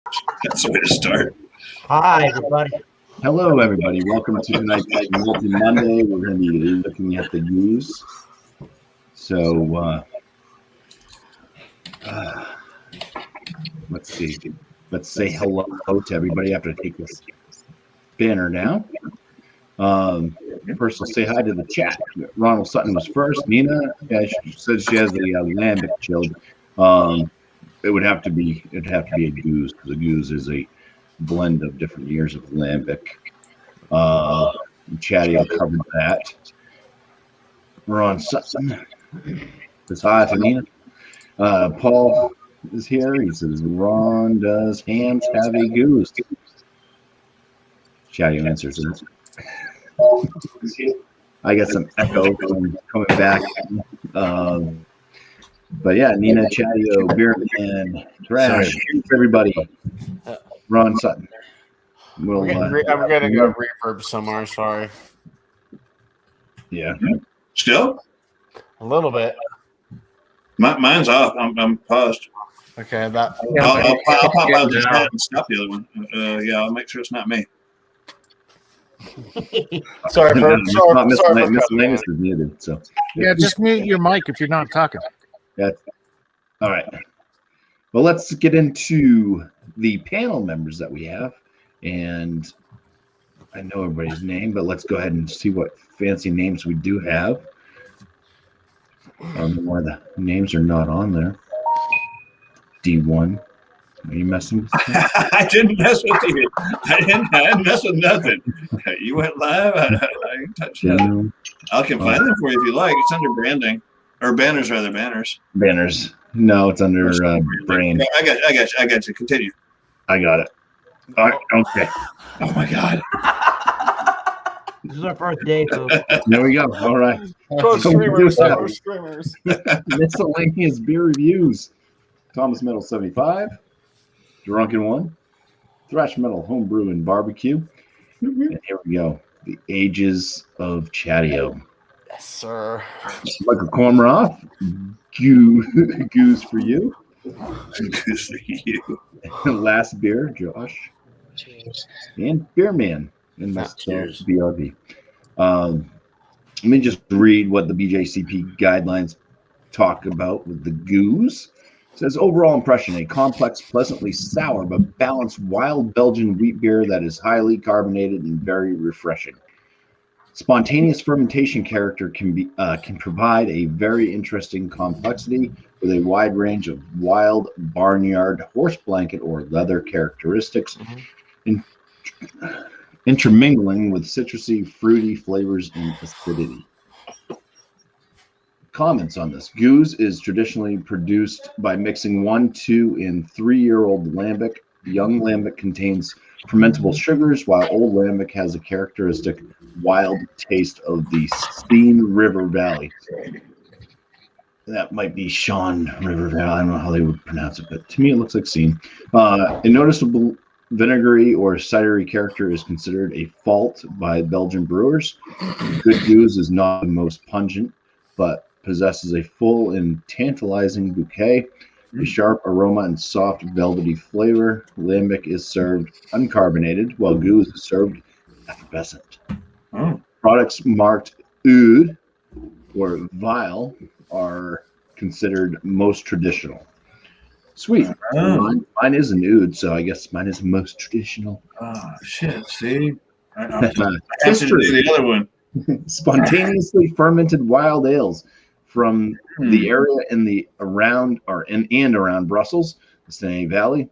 That's the way to start. Hi, everybody. Hello, everybody. Welcome to tonight's Malty Monday. We're going to be looking at the gueuze. So, let's see. Let's say hello to everybody after I take this banner down. First, let's say hi to the chat. Ronald Sutton was first. Nina she says she has the lambic chilled. It would have to be. It'd have to be a gueuze because a gueuze is a blend of different years of lambic. Chatty covered that. Ron Sutton says hi to Nina. Paul is here. He says, Ron, does hams have a gueuze? Chatty answers it. I got some echo coming back. But yeah, Nina, Chatty, Beerman, Thrash, everybody. Ron Sutton. I'm gonna go reverb somewhere. Sorry. Yeah. Still? A little bit. Mine's off. I'm paused. Okay, I'll pop out this head and stop the other one. Yeah, I'll make sure it's not me. Sorry for miscellaneous is muted. So yeah, just mute your mic if you're not talking. That's all right. Well, let's get into the panel members that we have, and I know everybody's name, but let's go ahead and see what fancy names we do have. I don't know why the names are not on there. D1. Are you messing with me? I didn't mess with you. I didn't mess with nothing. You went live. I didn't touch nothing. I can find them for you if you like. It's under branding. Or banners, rather. Banners. Banners. No, it's under brain. I got you. Continue. I got it. All right. Okay. Oh, my God. This is our first day, folks. There we go. All right. Streamers. Miscellaneous beer reviews. Thomas Metal 75. Drunken One. Thrash Metal Homebrew and Barbecue. And here we go. The Ages of Chatio. Yes, sir. Michael Kormroff. Gueuze for you. Goose for you. Last Beer, Josh. And Beerman. And that's BRB. Let me just read what the BJCP guidelines talk about with the gueuze. It says, overall impression, a complex, pleasantly sour, but balanced wild Belgian wheat beer that is highly carbonated and very refreshing. Spontaneous fermentation character can provide a very interesting complexity with a wide range of wild barnyard, horse blanket, or leather characteristics, intermingling with citrusy, fruity flavors and acidity. Comments on this. Gueuze is traditionally produced by mixing 1, 2, and 3-year-old lambic. Young lambic contains fermentable sugars, while old lambic has a characteristic wild taste of the Steen River Valley. That might be Sean River Valley. I don't know how they would pronounce it, but to me it looks like Steen. A noticeable vinegary or cidery character is considered a fault by Belgian brewers. Good gueuze is not the most pungent, but possesses a full and tantalizing bouquet, a sharp aroma and soft velvety flavor. Lambic is served uncarbonated, while gueuze is served effervescent. Products marked oud or vile are considered most traditional. Sweet. Mine is an oud, so I guess mine is most traditional. Oh, shit. See? History. The other one. Spontaneously fermented wild ales from the area in the around Brussels, the Seine Valley,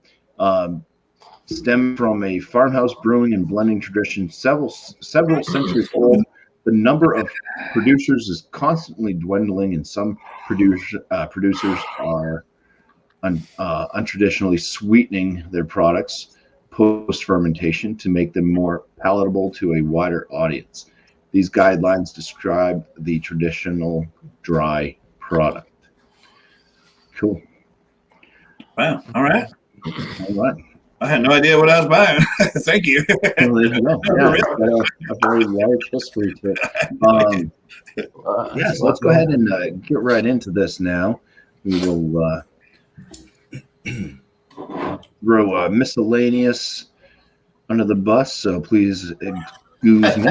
stem from a farmhouse brewing and blending tradition several centuries old. The number of producers is constantly dwindling, and some producers are untraditionally sweetening their products post fermentation to make them more palatable to a wider audience. These guidelines describe the traditional dry product. Cool. Wow. All right. All right. I had no idea what I was buying. Thank you. Well, there you go. Yeah, it's got a very large history to it. Yes, let's go ahead and get right into this now. We will throw a miscellaneous under the bus, so please excuse me.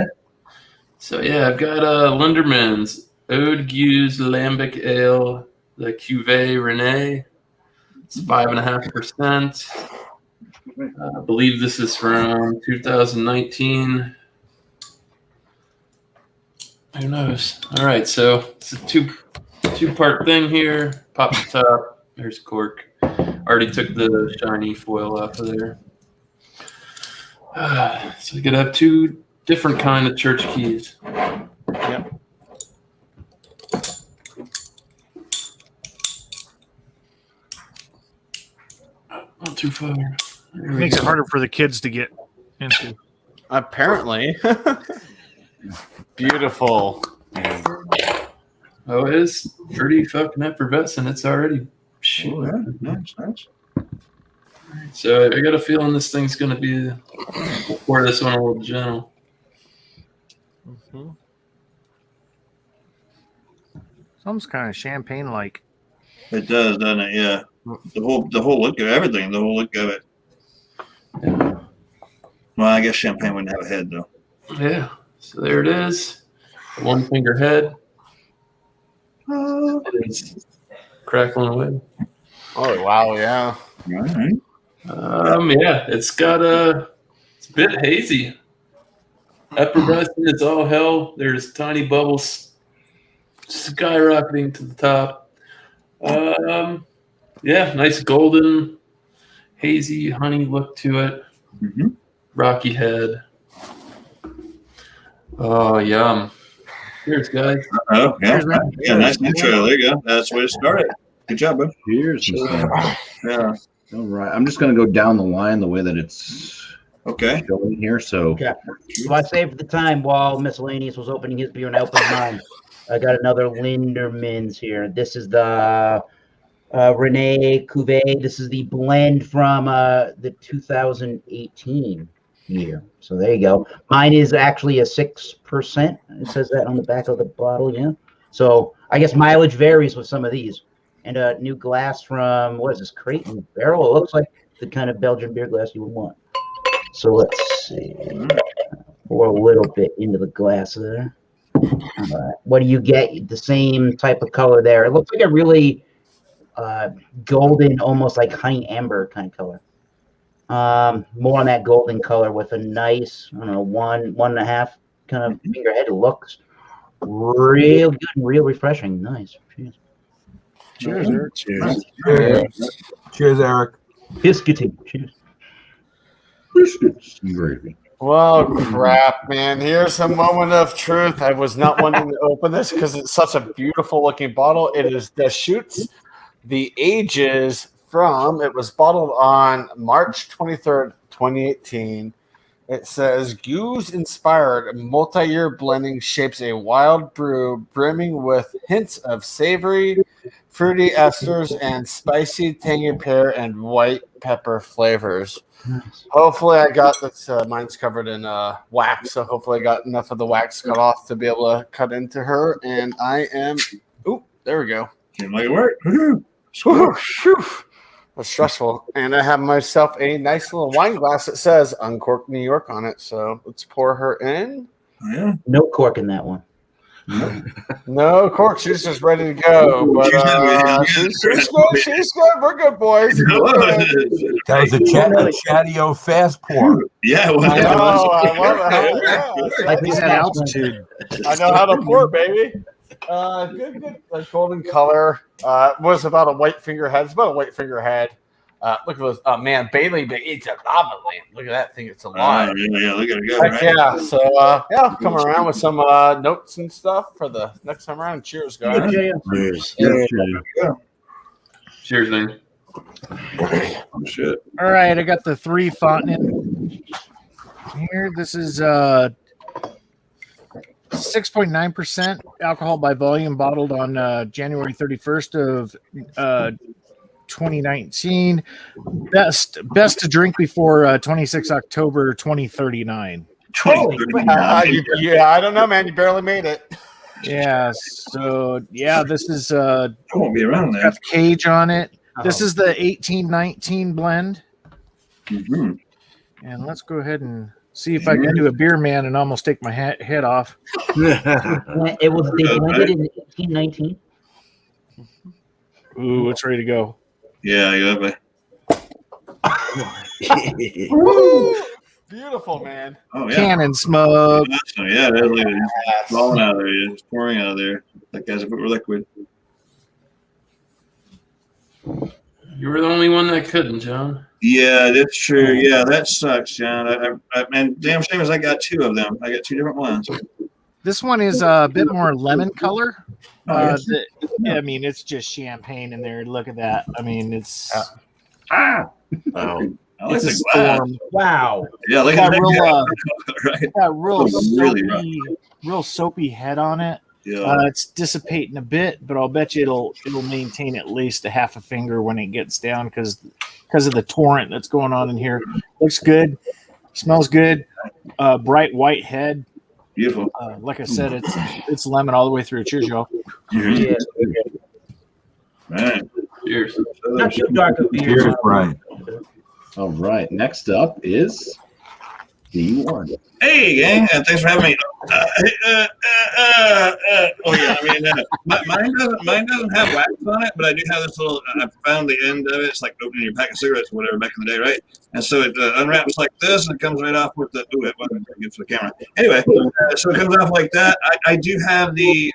So yeah, I've got Linderman's ex-GUEUZE Lambic Ale, the Cuvée Rene. It's 5.5%. I believe this is from 2019. Who knows? All right, so it's a two-part thing here. Pop the top. There's cork. Already took the shiny foil off of there. So you could have two different kind of church keys. Yep. Not too far. Makes it harder for the kids to get into. Apparently. Beautiful. Oh, it is pretty fucking effervescent. It's already shooting. Oh, yeah. Nice. So I got a feeling this thing's going to be, we'll pour this one a little gentle. Mm-hmm. Sounds kind of champagne-like. It does, doesn't it? Yeah. The whole look of everything. The whole look of it. Yeah. Well, I guess champagne wouldn't have a head though. Yeah. So there it is. One finger head. It's crackling away. Oh, wow, yeah. All right. Yeah, it's got it's a bit hazy. Effervescent, it's all hell. There's tiny bubbles skyrocketing to the top. Yeah, nice golden, hazy honey look to it. Mm-hmm. Rocky head. Oh, yum. Cheers, guys. Oh, yeah. Cheers, man. Yeah, nice intro. There you go. That's the way to start it. Good job, bud. Cheers. Yeah. All right. I'm just going to go down the line the way that it's Okay. showing here. So, Okay. So I saved the time while Miscellaneous was opening his beer and I opened mine. I got another Linderman's here. This is the Rene Cuvée. This is the blend from the 2018 year. So there you go. Mine is actually a 6%. It says that on the back of the bottle. Yeah. So I guess mileage varies with some of these. And a new glass from, what is this, Crate and Barrel? It looks like the kind of Belgian beer glass you would want. So let's see. Pour a little bit into the glass there. All right. What do you get? The same type of color there. It looks like a really golden, almost like honey amber kind of color. More on that golden color with a nice, I don't know, 1.5 kind of finger head. It looks real good and real refreshing. Nice. Cheers. Cheers, Eric. Cheers. Cheers, Eric. Biscuity. Cheers. biscuits and gravy. Well, crap, man. Here's a moment of truth. I was not wanting to open this because it's such a beautiful looking bottle. It is Deschutes. The ages from, it was bottled on March 23rd, 2018. It says, GUEUZE-inspired multi-year blending shapes a wild brew brimming with hints of savory, fruity esters, and spicy tangy pear and white pepper flavors. Hopefully I got this, mine's covered in wax, so hopefully I got enough of the wax cut off to be able to cut into her, and I am, oop, there we go. Seemed like it worked. That's stressful. And I have myself a nice little wine glass that says Uncorked New York on it, so let's pour her in. Yeah. No cork in that one. No cork, she's just ready to go. But she's good. She's good. We're good, boys. We're good. That was a Chatio fast pour. Yeah, well, I know. I love it. Like He's at altitude. I know how to pour, baby. Good. Like golden color. Was about a white finger head. It's about a white finger head. Look at those. Oh man, Bailey, but it's a lava lamp. Look at that thing. It's alive. yeah, look at it go. Heck Right? yeah. So yeah, I'll come around with some notes and stuff for the next time around. Cheers, guys. Cheers. Cheers, man. Oh, shit. All right, I got the 3 Fontaine here. This is 6.9% alcohol by volume, bottled on January 31st of 2019. Best to drink before 26 October 2039. Yeah, I don't know, man. You barely made it. Yeah, so yeah, this is I won't be around there. got the cage on it. This is the 1819 blend. Mhm. And let's go ahead and see if I can do a beer man and almost take my head off. It was they blended in 1819. Ooh, it's ready to go. Yeah, yeah. Woo! Beautiful, man. Oh, yeah. Cannon smoke. Yeah, that's like it's falling out of there. It's pouring out of there, like as if it were liquid. You were the only one that couldn't, John. Yeah, that's true. Yeah, that sucks, John. And damn shame is I got 2 of them. I got 2 different ones. This one is a bit more lemon color. Oh, yes. Yeah, I mean, it's just champagne in there. Look at that. I mean, it's Ah! Oh, I like it's a the glass. storm. Wow. Yeah, look Got at real, that. Right. got real Looks really real soapy head on it. Yeah. It's dissipating a bit, but I'll bet you it'll maintain at least a half a finger when it gets down because of the torrent that's going on in here. Looks good, smells good. Bright white head. Beautiful. Like I said, it's lemon all the way through. Cheers, y'all. Yeah. Man. Cheers. Not too dark of beer. Cheers, Brian. All right. Next up is D1. Hey, gang! Thanks for having me. Oh yeah, I mean, mine doesn't have wax on it, but I do have this little. I found the end of it. It's like opening your pack of cigarettes or whatever back in the day, right? And so it unwraps like this, and it comes right off with the. Ooh, it wasn't very good for the camera. Anyway, so it comes off like that. I do have the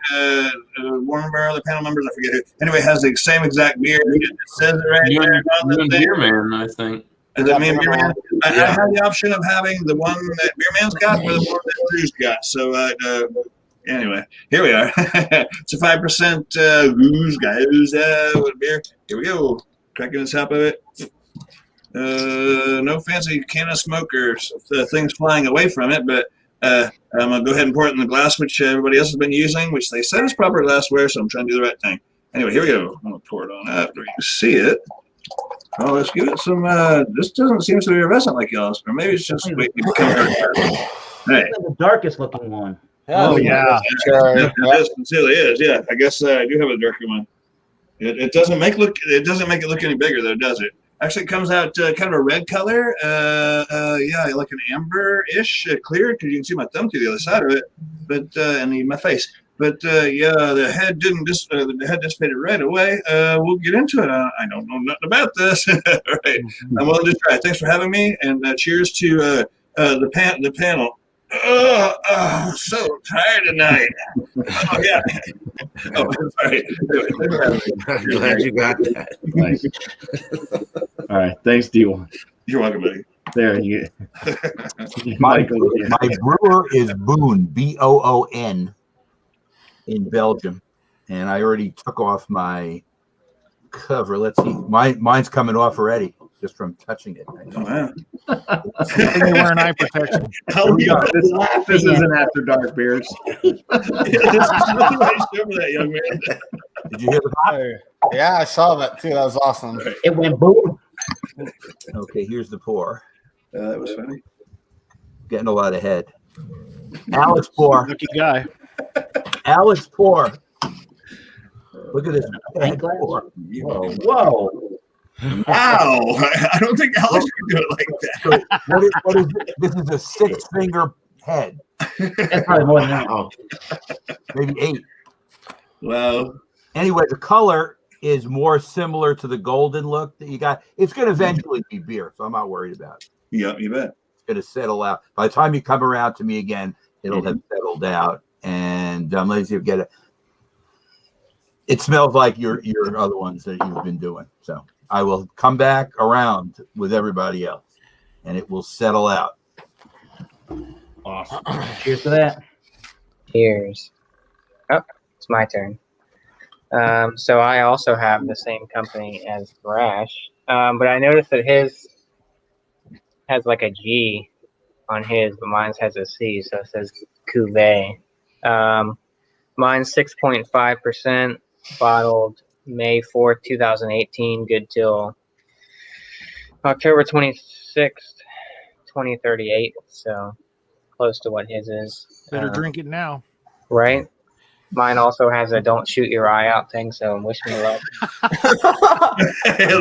warm barrel, the panel members. I forget who. Anyway, it has the same exact beer. It says it right You there. and, you and Beer Man, I think. Does that mean Beer Man? I have the option of having the one that Beer Man's got or the one that Drew's got. So anyway, here we are. It's a 5% GUEUZE, guys. With beer. Here we go. Cracking the top of it. No fancy can of smokers. Things flying away from it, but I'm gonna go ahead and pour it in the glass which everybody else has been using, which they said is proper glassware. So I'm trying to do the right thing. Anyway, here we go. I'm gonna pour it on up. You can see it. Oh, let's give it some. This doesn't seem to be effervescent like y'all's, or maybe it's just waiting to become. Right. The darkest looking one. Oh, yeah. It sincerely is. Yeah, I guess I do have a darker one. It doesn't make it look any bigger though, does it? Actually, it comes out kind of a red color. Yeah, like an amber-ish clear because you can see my thumb through the other side of it, but and my face. But yeah, the head didn't the head dissipated right away. We'll get into it. I don't know nothing about this. All right, I'm willing to try. Thanks for having me, and cheers to the panel. Oh, so tired tonight. Oh yeah. Oh, sorry. I'm glad you got that. Nice. All right. Thanks, D1. You're welcome, buddy. There you My brewer is Boon, Boon, in Belgium, and I already took off my cover. Let's see, mine's coming off already just from touching it. Oh, man. You're wearing eye protection. This isn't after dark beers. Nice that, young man. Did you hear the pop? Yeah, I saw that too. That was awesome. It went boom. Okay, here's the pour. That was funny. Getting a lot of head. Alex pour. Lucky guy. Alex pour. Look at this. Pint glass? Pour. Whoa. Whoa. Wow. I don't think Alex can do it like that. So what is it? This is a 6-finger head. That's probably more than that. Oh, Maybe 8. Wow. Anyway, the color is more similar to the golden look that you got. It's going to eventually be beer, so I'm not worried about it. Yeah, you bet. It's going to settle out. By the time you come around to me again, it'll have settled out. And let's see if get it. It smells like your other ones that you've been doing. So I will come back around with everybody else, and it will settle out. Awesome. Cheers to that. Cheers. Oh, it's my turn. So I also have the same company as Brash, but I noticed that his has like a G on his, but mine has a C, so it says Cuvée. Mine's 6.5%, bottled May 4th, 2018, good till October 26th, 2038, so close to what his is. Better drink it now. Right? Mine also has a don't shoot your eye out thing, so wish me luck.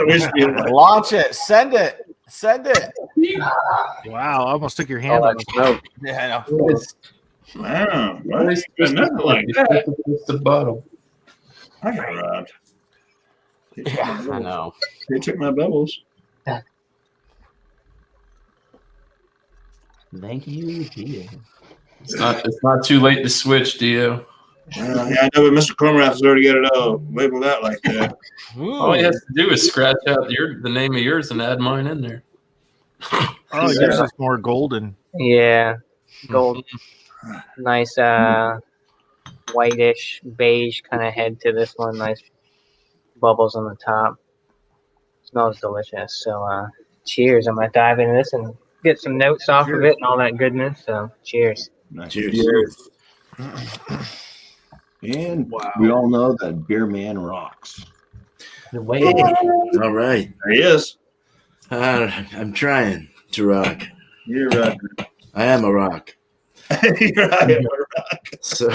Wish me luck. Launch it. Send it. Send it. Wow, I almost took your hand off. Yeah, I know. Wow, what? Nothing like that. It's the bottle. I got robbed. Yeah, I know. They took my bubbles. Thank you, Dio. It's not too late to switch, Dio. Yeah, I know, but Mr. Cormorant's already got it all labeled out like that. All he has to do is scratch out the name of yours and add mine in there. Oh, yours is more golden. Yeah, gold. Nice whitish beige kind of head to this one. Nice bubbles on the top. Smells delicious. So cheers. I'm gonna dive into this and get some notes off of it and all that goodness. So cheers. Cheers. And we all know that Beer Man rocks. The way All right. There he is. I'm trying to rock. You're right. I am a rock. You're right. So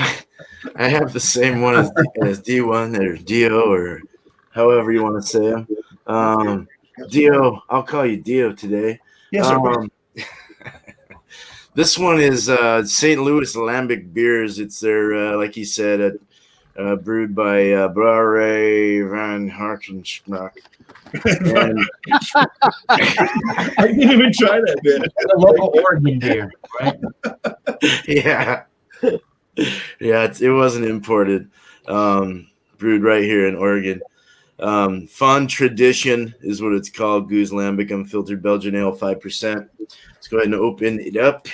I have the same one as D1 or Dio or however you want to say him. Dio, I'll call you Dio today. Yes, sir. This one is St. Louis Lambic Beers. It's their, like he said, brewed by Brauerei van Harkenschnack. And I didn't even try that bit. the local Oregon beer, right? yeah, it wasn't imported. Brewed right here in Oregon. Fond Tradition is what it's called. Gueuze Lambic Unfiltered Belgian Ale, 5%. Let's go ahead and open it up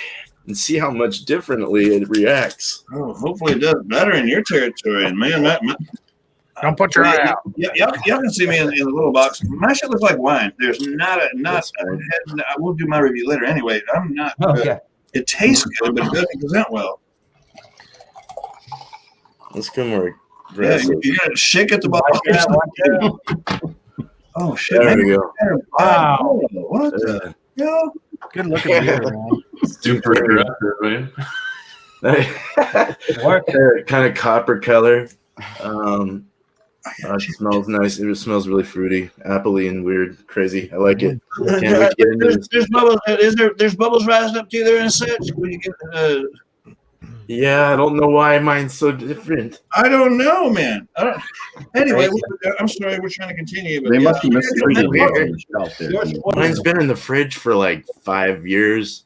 and see how much differently it reacts. Oh, hopefully it does better in your territory. And man, Don't put your eye out. Yeah, y'all can see me in the little box. My shit looks like wine. There's not. I will do my review later anyway. I'm not. Okay. It tastes good, but it doesn't present well. Let's go more Yeah, aggressive. you got to shake at the bottom. Oh shit! There we go. Wow! What the hell? Good looking beer, man. Super aggressive, man. Kind of copper color. It smells nice. It smells really fruity, appley, and weird, crazy. I like it. Can't wait to get into this. There's bubbles. There's bubbles rising up to there and such. When you get, Yeah, I don't know why mine's so different. I don't know, man. Anyway, I'm sorry. We're trying to continue. But They must be missing Pretty the weird. shelf there. Mine's been in the fridge for like 5 years.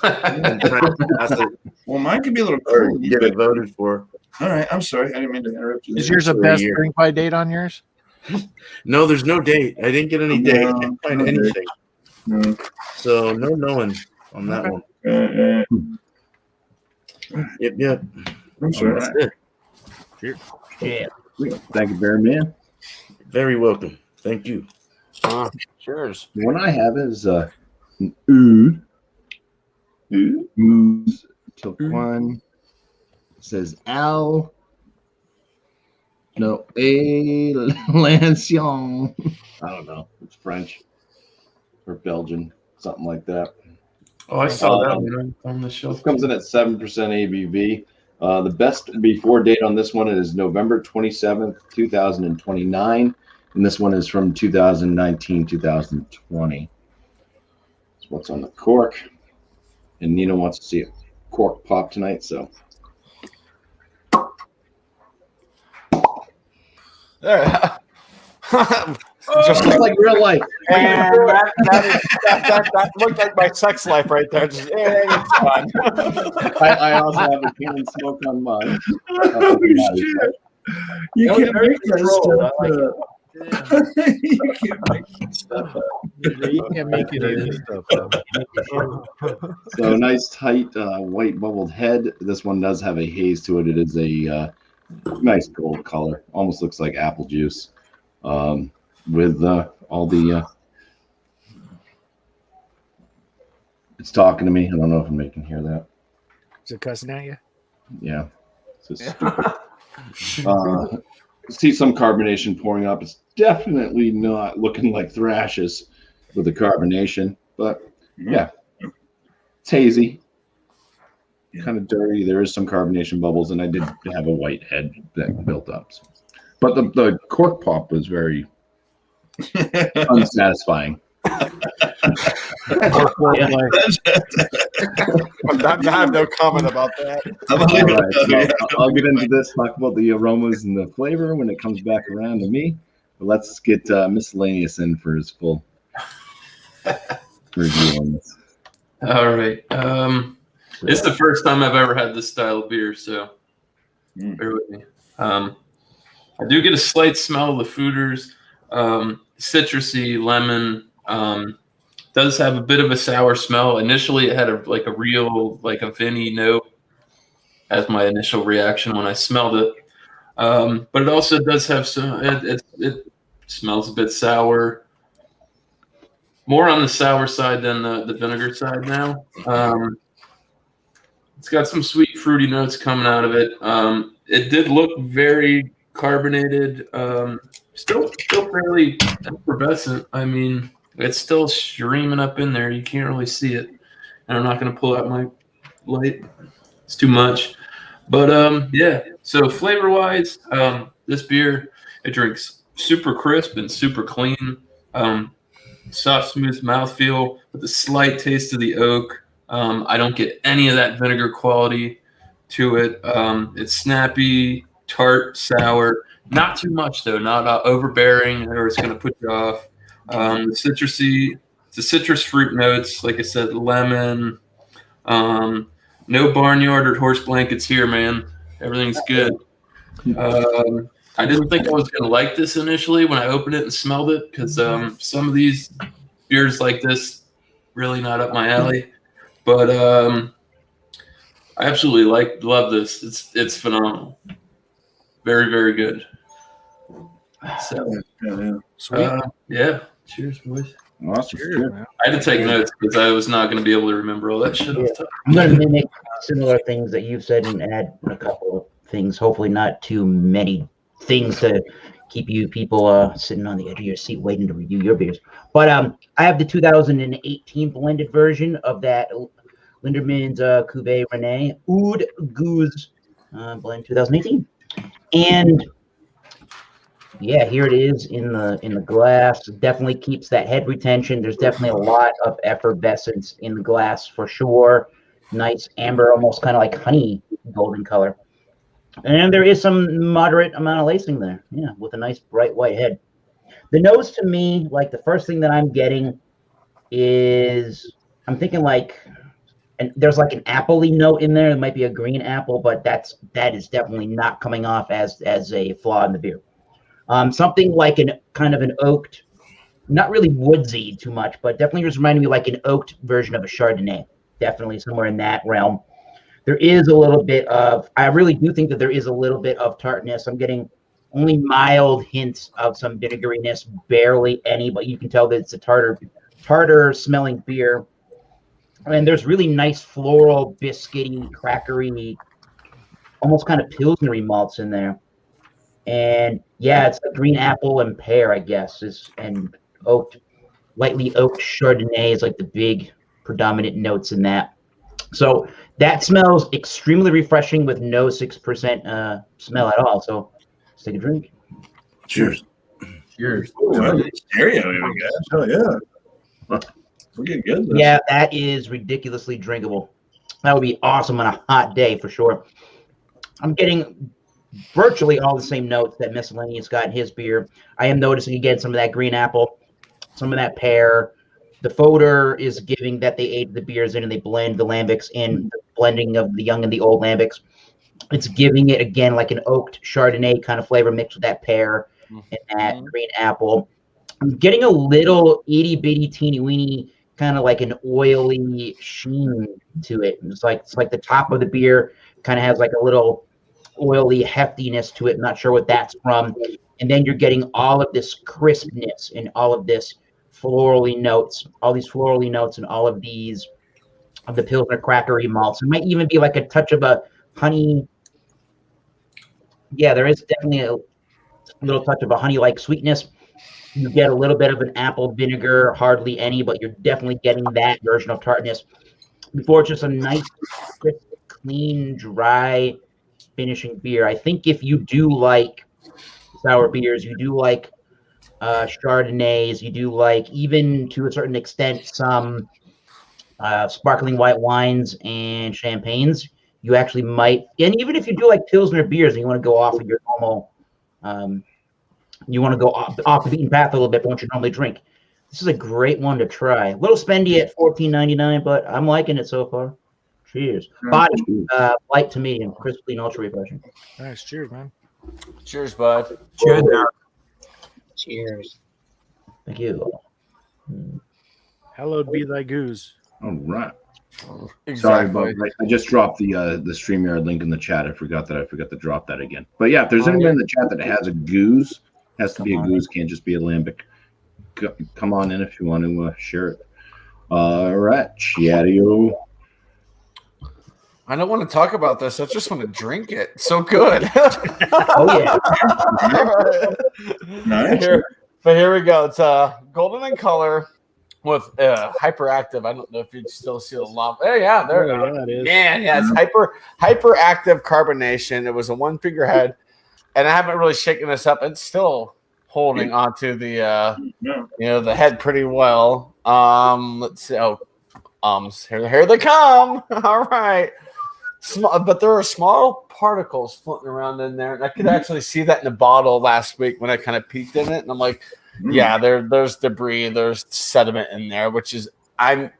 I'm trying to pass it Well, mine could be a little or cool. get it voted for. All right, I'm sorry. I didn't mean to interrupt you. Is yours a For a best year. drink by date on yours? No, there's no date. I didn't get any date. I No, can't find no date. anything. No. So no knowing on that one. Yep. I'm sorry. That's it. Yeah. Thank you, Beer Man. Very welcome. Thank you. Cheers. The one I have is an Gueuze Toquin. It says Al. No, A Lancion. I don't know. It's French or Belgian, something like that. Oh, I saw that one on the This shelf. comes in at 7% ABV. The best before date on this one is November 27th, 2029. And this one is from 2019, 2020. That's what's on the cork. And Nina wants to see a cork pop tonight, so. There. Just like real life. And that looked like my sex life right there. Just, it's fun. I also have a can smoke on mine. Oh, shit. You can't make that stuff up. You can't make that stuff up. You can't make any of this stuff. So nice, tight, white bubbled head. This one does have a haze to it. It is a nice gold color. Almost looks like apple juice. With all the it's talking to me. I don't know if I can hear that. Is it cussing at you? Yeah. It's just stupid. See some carbonation pouring up. It's definitely not looking like Thrashes with the carbonation, but yeah, it's hazy, kind of dirty. There is some carbonation bubbles, and I did have a white head that built up. So. But the cork pop was very unsatisfying. I have no comment about that. I'm gonna leave All it right, alone. so I'll get into this, talk about the aromas and the flavor when it comes back around to me. But let's get Miscellaneous in for his full review on this. All right. It's the first time I've ever had this style of beer, so bear with me. I do get a slight smell of the fooders, citrusy, lemon. Does have a bit of a sour smell. Initially, it had a real vinny note as my initial reaction when I smelled it. But it also does have some. It smells a bit sour. More on the sour side than the vinegar side now. It's got some sweet, fruity notes coming out of it. It did look very carbonated. Still fairly effervescent. I mean, it's still streaming up in there. You can't really see it. And I'm not going to pull out my light. It's too much. But, yeah. So flavor-wise, this beer, it drinks super crisp and super clean. Soft, smooth mouthfeel with a slight taste of the oak. I don't get any of that vinegar quality to it. It's snappy, tart, sour. Not too much, though. Not overbearing or it's going to put you off. The citrus fruit notes, like I said, lemon. No barnyard or horse blankets here, man. Everything's good. I didn't think I was going to like this initially when I opened it and smelled it because some of these beers like this, really not up my alley. But I absolutely love this. It's phenomenal. Very, very good. So, Sweet. yeah. Cheers, boys. Awesome. Cheers. I had to take notes because I was not going to be able to remember all that shit off the top. I'm going to mimic similar things that you've said and add a couple of things. Hopefully, not too many things to keep you people sitting on the edge of your seat waiting to review your beers. But I have the 2018 blended version of that Linderman's Cuvée Rene ex-GUEUZE blend 2018, and yeah, here it is in the glass. Definitely keeps that head retention. There's definitely a lot of effervescence in the glass for sure. Nice amber, almost kind of like honey golden color. And there is some moderate amount of lacing there. Yeah, with a nice bright white head. The nose to me, like the first thing that I'm getting is I'm thinking and there's like an appley note in there. It might be a green apple, but that is definitely not coming off as a flaw in the beer. Something like an kind of an oaked, not really woodsy too much, but definitely just reminding me like an oaked version of a Chardonnay. Definitely somewhere in that realm. There is a little bit of, I really do think that there is a little bit of tartness. I'm getting only mild hints of some vinegariness, barely any, but you can tell that it's a tartar smelling beer. And there's really nice floral, biscuity, crackery, almost kind of pilsnery malts in there. And yeah, it's a green apple and pear, I guess, and lightly oaked Chardonnay is like the big predominant notes in that. So that smells extremely refreshing with no 6% smell at all. So let's take a drink. Cheers. Cheers. Stereo, even guys. Hell yeah. We're getting good. Yeah, that is ridiculously drinkable. That would be awesome on a hot day for sure. I'm getting virtually all the same notes that Miscellaneous got in his beer. I am noticing again some of that green apple, some of that pear. The fodor is giving that they aged the beers in and they blend the lambics in, the blending of the young and the old lambics. It's giving it again like an oaked Chardonnay kind of flavor mixed with that pear and that green apple. I'm getting a little itty bitty teeny weeny kind of like an oily sheen to it. It's like the top of the beer kind of has like a little oily heftiness to it. I'm not sure what that's from. And then you're getting all of this crispness and all of this florally notes, all these florally notes and all of these of the Pilsner crackery malts. It might even be like a touch of a honey. Yeah, there is definitely a little touch of a honey-like sweetness. You get a little bit of an apple vinegar, hardly any, but you're definitely getting that version of tartness before it's just a nice, crisp, clean, dry finishing beer. I think if you do like sour beers, you do like Chardonnays. You do like, even to a certain extent, some sparkling white wines and champagnes. You actually might, and even if you do like Pilsner beers and you want to go off of your normal, you want to go off the beaten path a little bit from what you normally drink. This is a great one to try. A little spendy at $14.99, but I'm liking it so far. Cheers. Body, light to medium, crispy and ultra refreshing. Nice. Cheers, man. Cheers, bud. Cheers, Eric. Cheers. Thank you. Hallowed be thy goose. All right. Exactly. Sorry, but I just dropped the StreamYard link in the chat. I forgot to drop that again. But yeah, if there's anyone in the chat that has a goose, has to be a goose, can't just be a lambic. Come on in if you want to share it. All right, Chatio. I don't want to talk about this. I just want to drink it. It's so good. Oh yeah. Nice. But here we go. It's golden in color with hyperactive. I don't know if you still see the lump. Oh yeah, there it Yeah, it is. Man, yeah, it's hyperactive carbonation. It was a one figurehead, and I haven't really shaken this up. It's still holding onto the the head pretty well. Let's see. Here they come. All right. Small, but there are small particles floating around in there, and I could actually see that in the bottle last week when I kind of peeked in it, and I'm like, yeah, there's debris, there's sediment in there, which is, I'm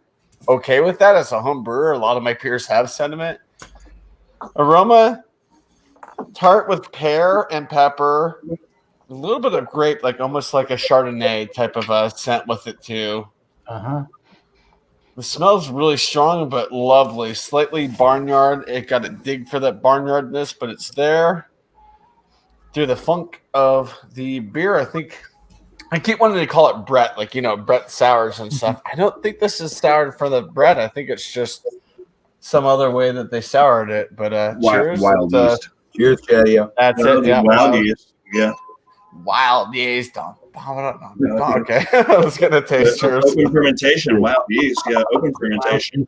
okay with that as a home brewer. A lot of my peers have sediment. Aroma, tart with pear and pepper, a little bit of grape, like almost like a Chardonnay type of a scent with it too. The smell's really strong but lovely. Slightly barnyard. It got to dig for that barnyardness, but it's there. Through the funk of the beer, I think I keep wanting to call it Brett, like Brett sours and stuff. I don't think this is soured for the Brett. I think it's just some other way that they soured it. But cheers. Wild yeast. Cheers, Chatio. That's it. Yeah, Wild yeast. Yeah. Wild yeast. Okay, I was gonna taste yours. Open fermentation, wild yeast. Yeah, open fermentation.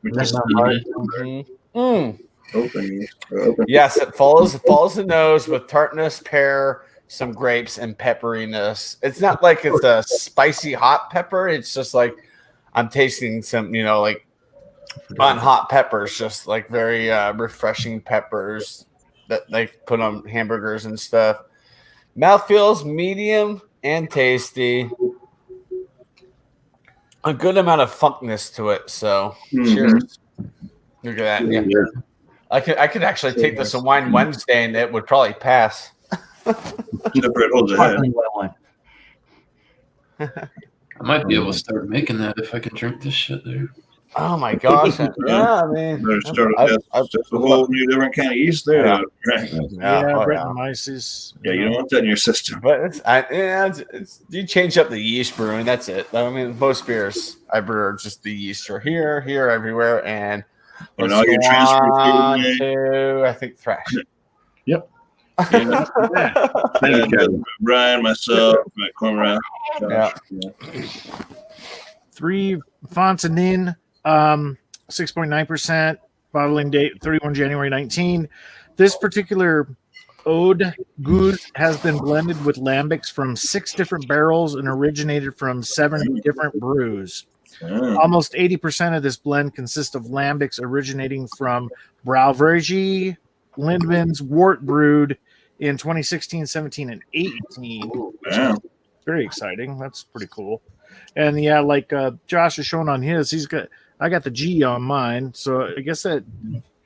Mm. Open yeast. Open. Yes, it follows the nose with tartness, pear, some grapes, and pepperiness. It's not like it's a spicy hot pepper. It's just like I'm tasting some, like on hot peppers, just like very refreshing peppers that they put on hamburgers and stuff. Mouthfeels medium and tasty. A good amount of funkness to it. So cheers. Look at that. Yeah. I could actually take this to Wine Wednesday and it would probably pass. Sparkling white wine. I might be able to start making that if I can drink this shit there. Oh my gosh! Yeah, I mean, There's just a whole new different kind of yeast there. Yeah. Right? Brettanomyces. Yeah, you don't want that in your system. But it's you change up the yeast brewing. That's it. I mean, most beers I brew are just the yeast are here, everywhere, and And all your transfer on food. to, I think, thrash. Yep. Thank you, Brian, myself, Cormorant. Yeah. 3 Fontaine, 6.9%, bottling date 31 January 19. This particular Ode Gueuze has been blended with lambics from 6 different barrels and originated from 7 different brews. Almost 80% of this blend consists of lambics originating from Brauvergie, Lindemans, Wort brewed in 2016, 17, and 18. Wow. Very exciting. That's pretty cool. And yeah, like Josh is showing on his, I got the G on mine, so I guess that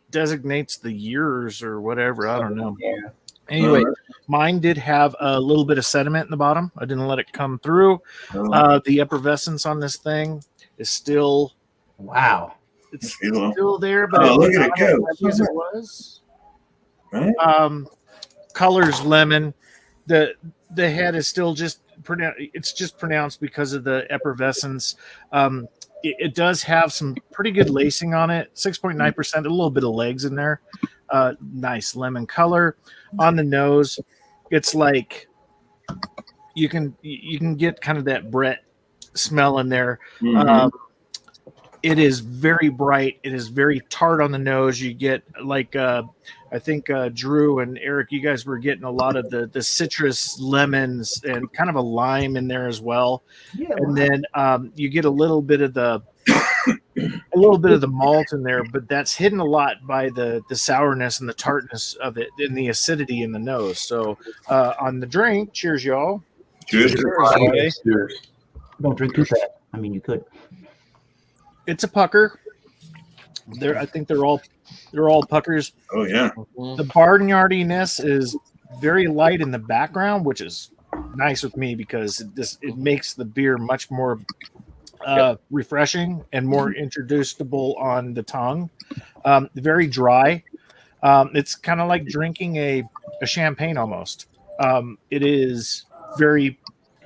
designates the years or whatever. I don't know. Yeah. Anyway, mine did have a little bit of sediment in the bottom. I didn't let it come through. The effervescence on this thing is still it's still there, but look at it go. As it was. Right? Colors lemon. The head is still just it's just pronounced because of the effervescence. It does have some pretty good lacing on it. 6.9%, a little bit of legs in there. Nice lemon color on the nose. It's like you can get kind of that Brett smell in there. It is very bright. It is very tart on the nose. You get like I I think Drew and Eric, you guys were getting a lot of the citrus, lemons, and kind of a lime in there as well. Yeah, And then you get a little bit of the malt in there, but that's hidden a lot by the sourness and the tartness of it and the acidity in the nose. So on the drink, cheers, y'all. Cheers. Buddy. don't drink too fast. I mean, you could. It's a pucker. I think they're all puckers. Oh yeah. The barnyardiness is very light in the background, which is nice with me because it makes the beer much more refreshing and more introducible on the tongue. Very dry. It's kind of like drinking a champagne almost. It is very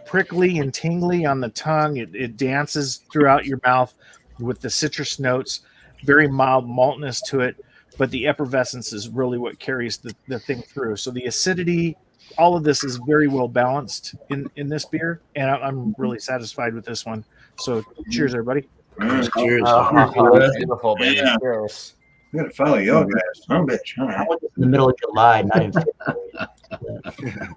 prickly and tingly on the tongue. It dances throughout your mouth with the citrus notes, very mild maltness to it, but the effervescence is really what carries the thing through. So the acidity, all of this is very well balanced in this beer, and I'm really satisfied with this one. So cheers, everybody. Cheers. Beautiful, baby. Yeah. Cheers. I gotta follow y'all guys. I'm a bitch. All right. In the middle of July, not in February.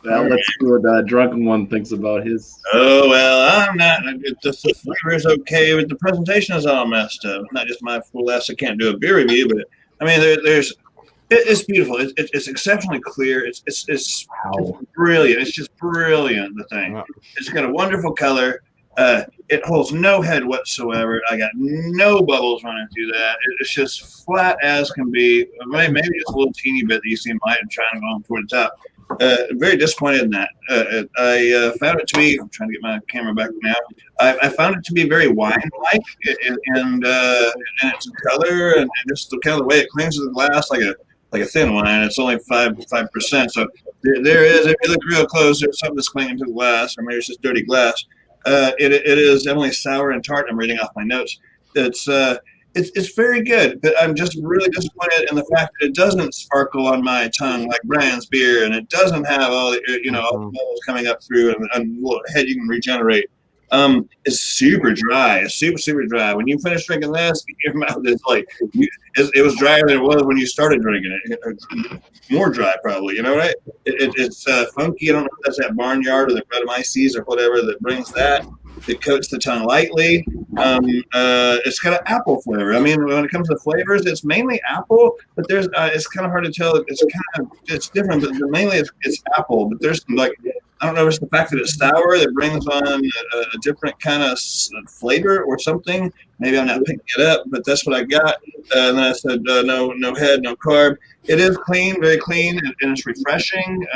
Well, let's see what Drunken One thinks about his. Oh well, I'm not. The flavor is okay, but the presentation is all messed up. Not just my fool ass. I can't do a beer review, but I mean, it's beautiful. It's exceptionally clear. It's brilliant. It's just brilliant. The thing. It's got a wonderful color. It holds no head whatsoever. I got no bubbles running through that. It's just flat as can be. Maybe just a little teeny bit that you see in light and trying to go toward the top. Very disappointed in that. I found it to be. I'm trying to get my camera back now. I found it to be very wine-like and its color and just the kind of the way it clings to the glass like a thin wine. It's only 5%. So there is. If you look real close, there's something that's clinging to the glass, or maybe it's just dirty glass. It is definitely sour and tart. I'm reading off my notes. It's very good, but I'm just really disappointed in the fact that it doesn't sparkle on my tongue like Brian's beer, and it doesn't have all the all the bubbles coming up through and a little head you can regenerate. It's super dry. It's super dry. When you finish drinking this, your mouth is like it was drier than it was when you started drinking it. More dry, probably. Right? It's funky. I don't know if that's that barnyard or the Brettanomyces or whatever that brings that. It coats the tongue lightly. It's got an apple flavor. I mean, when it comes to flavors, it's mainly apple, but there's it's kind of hard to tell. It's different, but mainly it's apple. But there's some, like, I don't know if it's the fact that it's sour that brings on a different kind of flavor or something. Maybe I'm not picking it up, but that's what I got. And then I said no head, no carb. It is clean, very clean, and it's refreshing.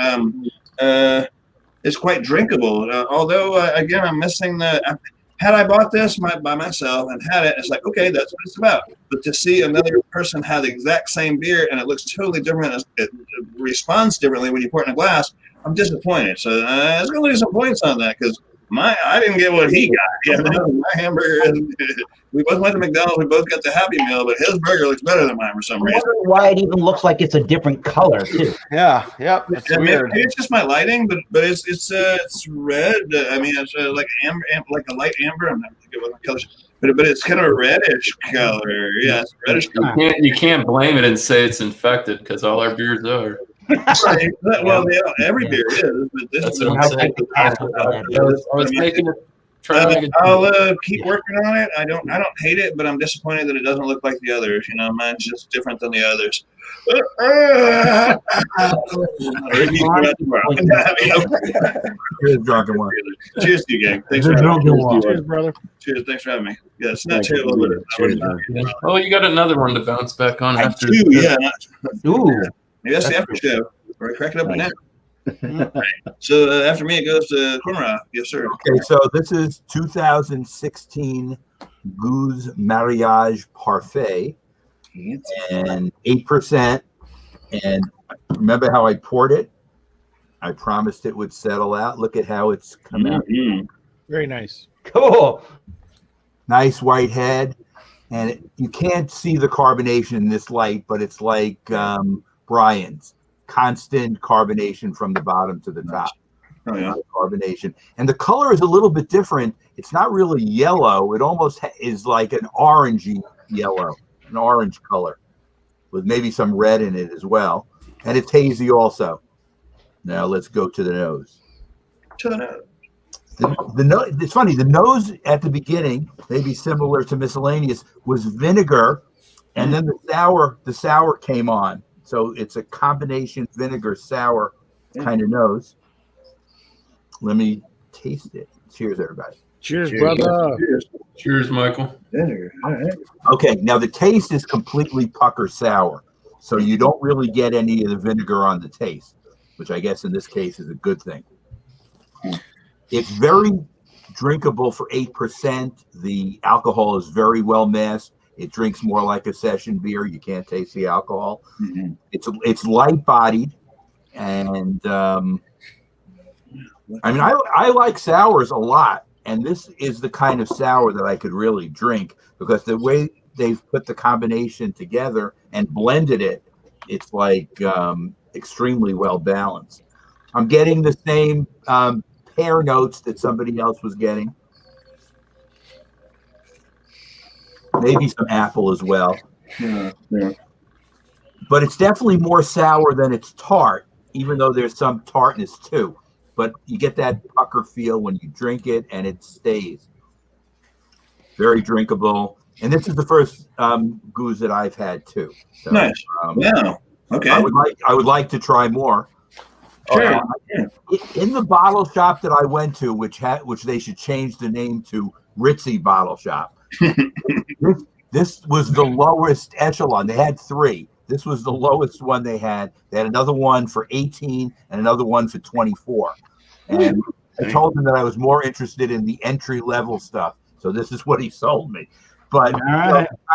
It's quite drinkable. Although, again, I'm missing the. Had I bought this by myself and had it, it's like, okay, that's what it's about. But to see another person have the exact same beer and it looks totally different, it responds differently when you pour it in a glass, I'm disappointed. So I was going to lose some points on that because I didn't get what he got. My hamburger we both went to McDonald's. We both got the Happy Meal, but his burger looks better than mine for some reason. I wonder why it even looks like it's a different color too. Yeah. It's weird. Maybe it's just my lighting, but it's red. I mean, it's like amber, like a light amber. I'm not good with the colors, but it's kind of a reddish color. Yeah, it's a reddish color. You can't blame it and say it's infected because all our beers are. Right. Well, every beer is, but this That's is. what I'm saying. I was making it. I'll keep working on it. I don't hate it, but I'm disappointed that it doesn't look like the others. Mine's just different than the others. Here's Drunken One. Cheers to you, gang. Thanks for having me. Cheers, brother. Cheers. Thanks for having me. Yeah, it's not terrible. Oh, you got another one to bounce back on after. Yeah. Ooh. Maybe that's the after show. Or crack it up now. Right. So after me, it goes to Cormorant. Yes, sir. Okay, so this is 2016 Gueuze Mariage Parfait, and 8%. And remember how I poured it? I promised it would settle out. Look at how it's come out. Very nice. Cool. Nice white head, and you can't see the carbonation in this light, but it's like Brian's. Constant carbonation from the bottom to the top. Oh, yeah. Carbonation. And the color is a little bit different. It's not really yellow. It almost is like an orangey yellow, an orange color. with maybe some red in it as well. And it's hazy also. Now let's go to the nose. The nose, it's funny, the nose at the beginning, maybe similar to miscellaneous, was vinegar, and then the sour came on. So it's a combination vinegar sour kind of nose. Let me taste it. Cheers, everybody. Cheers, brother. Cheers, Michael. Vinegar. All right. Okay, now the taste is completely pucker sour, so you don't really get any of the vinegar on the taste, which I guess in this case is a good thing. It's very drinkable for 8%. The alcohol is very well masked. It drinks more like a session beer. You can't taste the alcohol. Mm-hmm. It's light bodied, and I mean I like sours a lot, and this is the kind of sour that I could really drink because the way they've put the combination together and blended it, it's like extremely well balanced. I'm getting the same pear notes that somebody else was getting. Maybe some apple as well. Yeah. But it's definitely more sour than it's tart, even though there's some tartness too. But you get that pucker feel when you drink it, and it stays. Very drinkable. And this is the first goose that I've had too. So, Nice. Yeah. Okay. I would like to try more. Sure. In the bottle shop that I went to, which they should change the name to Ritzy Bottle Shop. This was the lowest echelon. They had 3. This was the lowest one they had. They had another one for 18 and another one for 24. And I told him that I was more interested in the entry level stuff. So this is what he sold me. But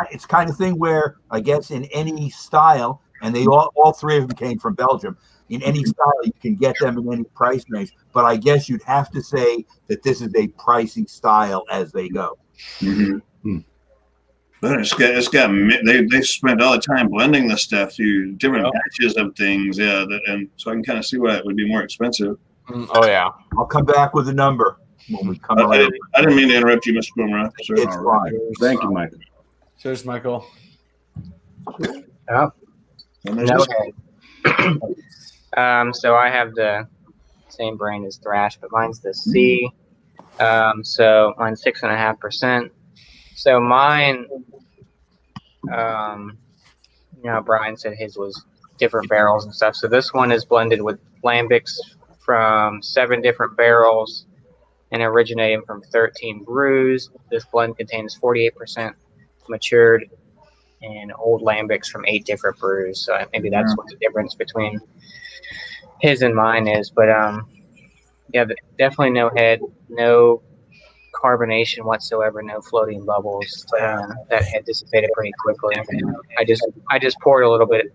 it's kind of thing where I guess in any style, and they all 3 of them came from Belgium. In any style, you can get them in any price range. But I guess you'd have to say that this is a pricey style as they go. Mm-hmm. But they spent all the time blending the stuff through different batches of things. Yeah, and so I can kind of see why it would be more expensive. Oh yeah, I'll come back with a number when we come I didn't mean to interrupt you, Mr. Boomer. It's fine. Thank you, Michael. cheers, Michael. Oh, no head. So I have the same brain as Thrash, but mine's the C. So mine's 6.5%. So mine, Brian said his was different barrels and stuff. So this one is blended with lambics from 7 different barrels and originating from 13 brews. This blend contains 48% matured and old lambics from 8 different brews. So maybe that's what the difference between his and mine is. But definitely no head, no carbonation whatsoever, no floating bubbles. That head dissipated pretty quickly. I just poured a little bit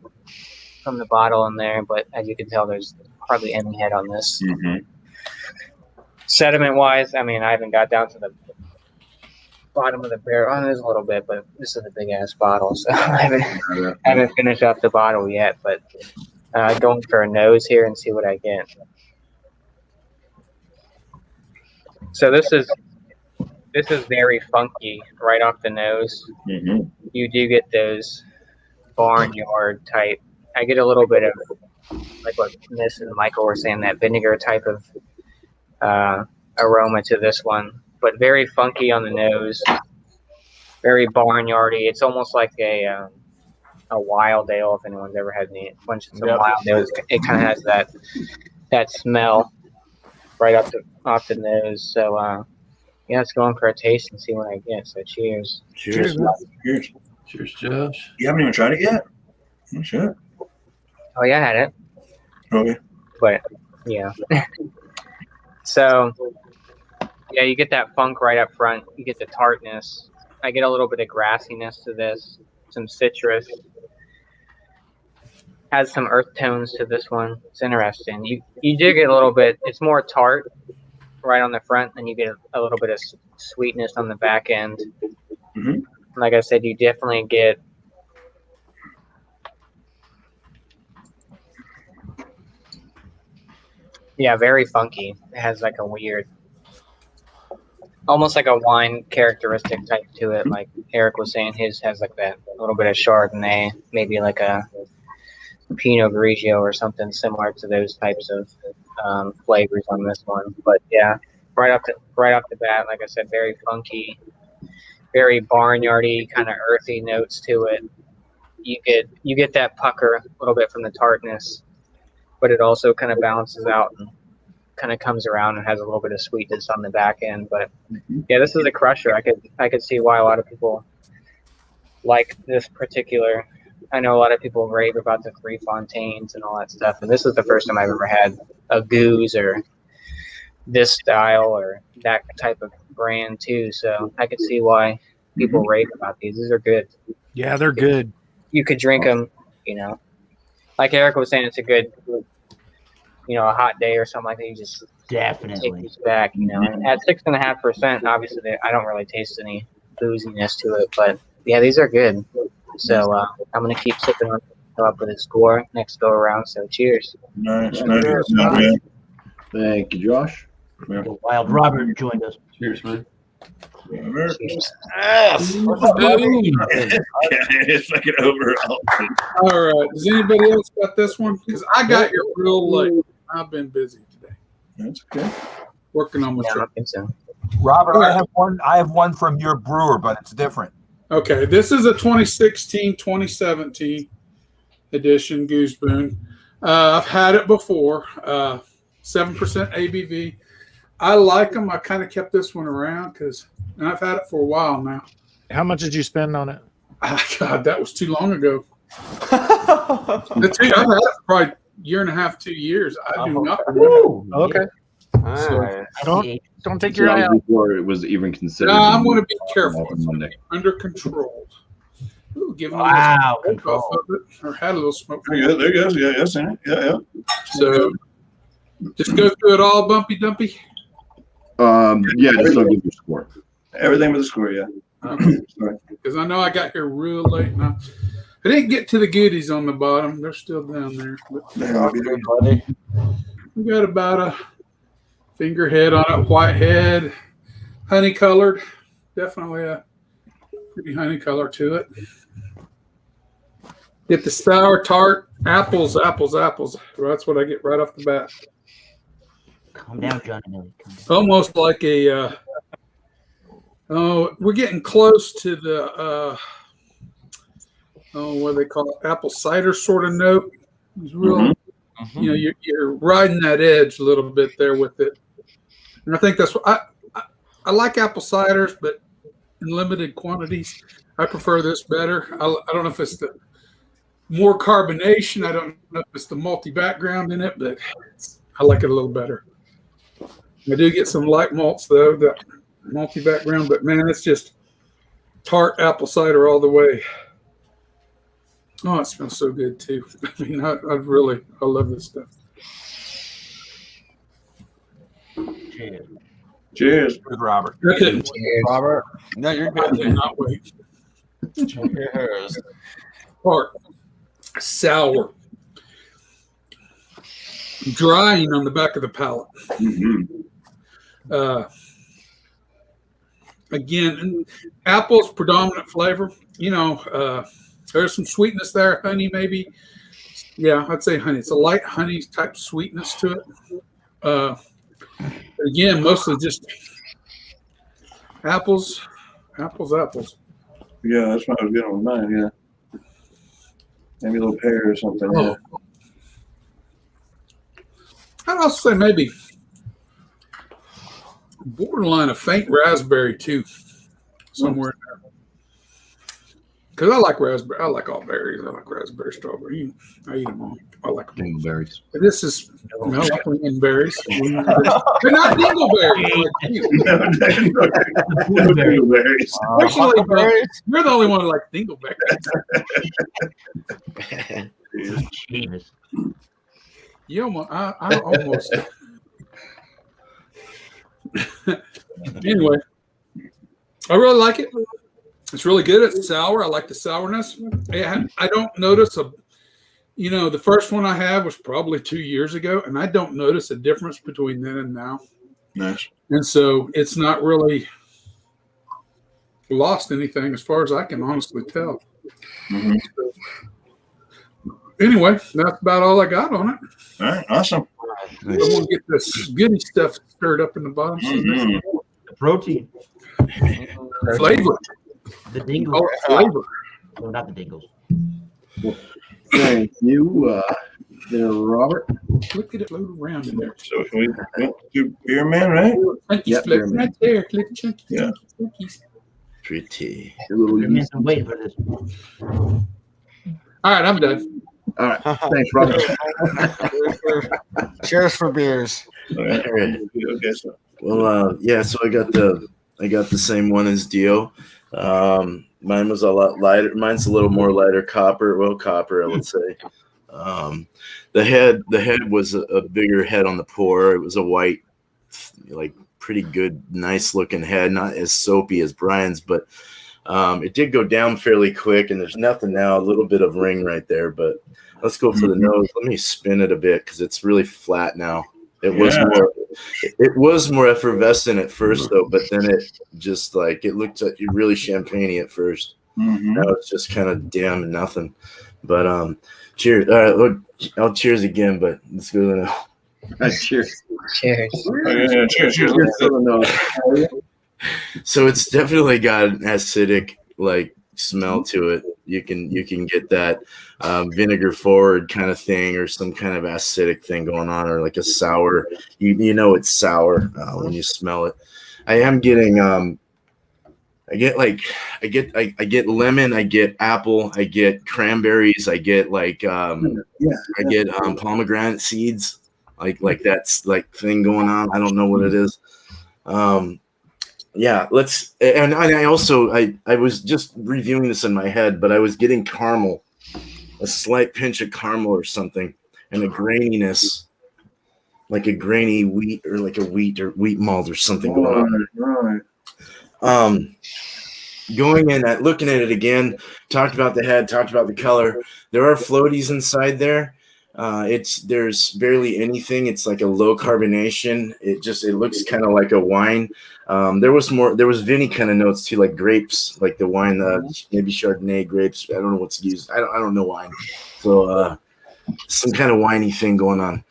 from the bottle in there, but as you can tell, there's hardly any head on this. Mm-hmm. Sediment wise, I mean, I haven't got down to the bottom of the barrel. Oh, there's a little bit, but this is a big ass bottle, so I haven't finished up the bottle yet. But going for a nose here and see what I get. So this is very funky right off the nose. Mm-hmm. You do get those barnyard type. I get a little bit of, like what Miss and Michael were saying, that vinegar type of aroma to this one, but very funky on the nose, very barnyardy. It's almost like a wild ale, if anyone's ever had any bunch of some wild ales. It kind of has that smell right off the nose. So let's go in for a taste and see what I get. So cheers. Cheers. Cheers. Cheers, Josh. You haven't even tried it yet? Oh, shit. Oh yeah, I had it. Okay. But yeah. So yeah, you get that funk right up front. You get the tartness. I get a little bit of grassiness to this, some citrus. Has some earth tones to this one. It's interesting. You do get a little bit. It's more tart right on the front, and you get a little bit of sweetness on the back end. Mm-hmm. Like I said, you definitely get very funky. It has like a weird almost like a wine characteristic type to it. Like Eric was saying, his has like that little bit of Chardonnay, maybe like a Pinot Grigio or something similar to those types of flavors on this one. But yeah, right off the bat, like I said, very funky, very barnyardy, kind of earthy notes to it. You get that pucker a little bit from the tartness, but it also kind of balances out and kind of comes around and has a little bit of sweetness on the back end. But yeah, this is a crusher. I could see why a lot of people like this particular. I know a lot of people rave about the Three Fontaines and all that stuff, and this is the first time I've ever had a Gueuze or this style or that type of brand too. So I could see why people rave about these. These are good. Yeah, they're good. You could drink them, like Eric was saying, it's a good, a hot day or something like that. You just Definitely. take these back, And at 6.5%, obviously, I don't really taste any booziness to it, but yeah, these are good. So I'm gonna keep sipping on come up with a score next go around. So cheers. Nice. Thank you, Josh. The Wild Robert joined us. Cheers, man. Cheers. Yes. It's fucking overall. All right. Does anybody else got this one? Because I got here real late. I've been busy today. That's okay. Working on my Yeah, I truck. don't think so. Robert, I have one from your brewer, but it's different. Okay. This is a 2016-2017 edition Goose Boon. I've had it before. 7% ABV. I like them. I kind of kept this one around because I've had it for a while now. How much did you spend on it? God, that was too long ago. I've had it for probably a year and a half, 2 years. I do not remember. Okay. Alright. Don't take your eye out. Before it was even considered. I'm going to be careful. Malty Monday. Under control. Ooh, give them Wow, a little smoke off of it, or had a little smoke. There you go. There goes. Yeah, yes, yeah. So just go through it all, bumpy dumpy. Yeah, just don't give your score. Everything with a score, yeah. Sorry. Because I know I got here real late. And I didn't get to the goodies on the bottom. They're still down there. But Buddy. we got about a finger head on it, white head, honey colored. Definitely a pretty honey color to it. Get the sour tart, apples. That's what I get right off the bat. Calm down, Johnny Millie. Calm down. Almost like a, we're getting close to the, what do they call it? Apple cider sort of note. It's real, you're riding that edge a little bit there with it. And I think that's what I like apple ciders, but in limited quantities. I prefer this better. I don't know if it's the more carbonation. I don't know if it's the malty background in it, but I like it a little better. I do get some light malts though, the malty background, but man, it's just tart apple cider all the way. Oh, it smells so good too. I mean, I love this stuff. Cheers. With Robert. I couldn't, Robert. No, you're I good. could not wait. Cheers. Tart, sour, drying on the back of the palate. Again, apple's predominant flavor. There's some sweetness there, honey maybe. Yeah, I'd say honey. It's a light honey type sweetness to it. Again, mostly just apples. Yeah, that's what I was getting with mine, yeah. Maybe a little pear or something. Oh. I'd also say maybe borderline a faint raspberry too, somewhere in there. Because I like raspberry. I like all berries. I like raspberry, strawberry. I eat them all. I like them. Dingleberries. But this is like lingonberries. They're not dingleberries. Berries. Actually, you're the only one who likes dingleberries. Jesus. You almost, I almost. Anyway, I really like it. It's really good. It's sour. I like the sourness. I don't notice the first one I had was probably 2 years ago, and I don't notice a difference between then and now. Nice. And so it's not really lost anything as far as I can honestly tell. Mm-hmm. Anyway, that's about all I got on it. All right, awesome. I'm going to get this goody stuff stirred up in the bottom. So Mm-hmm. The protein. flavor. The dingles. Oh, flavor. No, not the dingles. Thank you, there, Robert. Look at it load around in there. So can we do Beer Man, right? Chunkies Yep, floating Beer Man. right there. Little chunkies, Yeah. chunkies. Pretty. A little Beer Man's been waiting for this. All right, I'm done. All right. Thanks, Robert. Cheers for beers. All right. All right. Okay, so Well, yeah. So I got the same one as Dio. Mine was a lot lighter. Mine's a little more lighter copper. Well, copper, I would say. The head was a bigger head on the pour. It was a white, like pretty good, nice looking head. Not as soapy as Brian's, but it did go down fairly quick. And there's nothing now. A little bit of ring right there, but let's go for the nose. Let me spin it a bit because it's really flat now. It was more effervescent at first though, but then it just like it looked like really champagne-y at first. Mm-hmm. Now it's just kind of damn and nothing. But cheers. All right, look, I'll cheers again, but let's go to the Cheers. Cheers. Yeah, cheers. Cheers to the nose. So it's definitely got an acidic like smell to it. You can get that vinegar forward kind of thing, or some kind of acidic thing going on, or like a sour. You know it's sour when you smell it. I am getting I get lemon, I get apple, I get cranberries, I get like I get pomegranate seeds, like that's like thing going on. I don't know what it is. Yeah, and I also I was just reviewing this in my head, but I was getting caramel, a slight pinch of caramel or something, and a graininess, like a grainy wheat or like a wheat malt or something going on. Right. Going in at looking at it again, talked about the head, talked about the color. There are floaties inside there. There's barely anything. It's like a low carbonation. It looks kind of like a wine. There was vinny kind of notes too, like grapes, like the wine, maybe Chardonnay grapes. I don't know what's used. I don't know wine. So some kind of winey thing going on.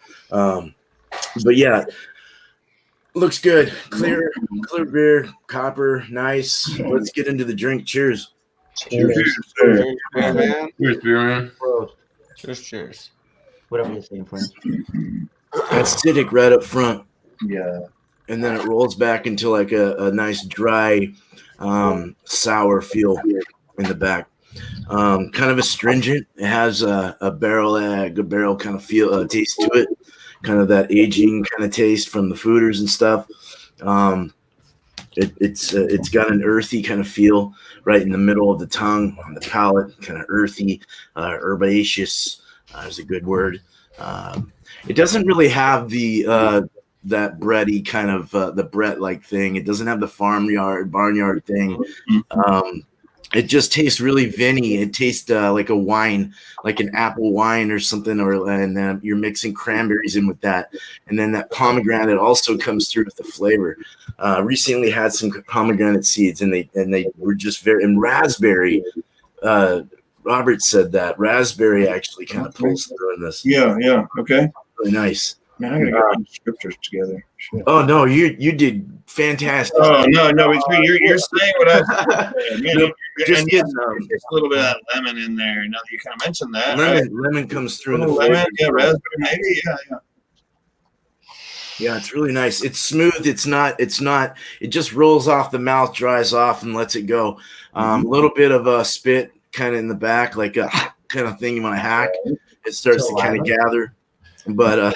But yeah, looks good. Clear beer, copper, nice. Let's get into the drink. Cheers. Cheers. Cheers, beer man. Cheers, Beer Man. Cheers. Whatever you're saying, friends. Acidic right up front. Yeah. And then it rolls back into like a nice dry, sour feel in the back. Kind of astringent. It has a barrel kind of feel, taste to it. Kind of that aging kind of taste from the fooders and stuff. It's got an earthy kind of feel right in the middle of the tongue, on the palate, kind of earthy, herbaceous. Is a good word. It doesn't really have the that bready kind of the Brett like thing. It doesn't have the barnyard thing. It just tastes really vinny. It tastes like a wine, like an apple wine or something, and then you're mixing cranberries in with that, and then that pomegranate also comes through with the flavor. Recently had some pomegranate seeds, and they were just and raspberry. Robert said that raspberry actually kind of pulls through in this. Yeah. Okay. Really nice. Now I gotta get my scriptures together. Shit. Oh no, you did fantastic. Oh no, you're saying what I said. Man, Just and getting just a little bit of that lemon in there. Now that you kind of mentioned that, lemon comes through in the lemon, flavor. yeah, raspberry, maybe, yeah. Yeah, it's really nice. It's smooth. It's not. It just rolls off the mouth, dries off, and lets it go. A little bit of a spit kind of in the back, like a kind of thing you want to hack. It starts to kind of gather. But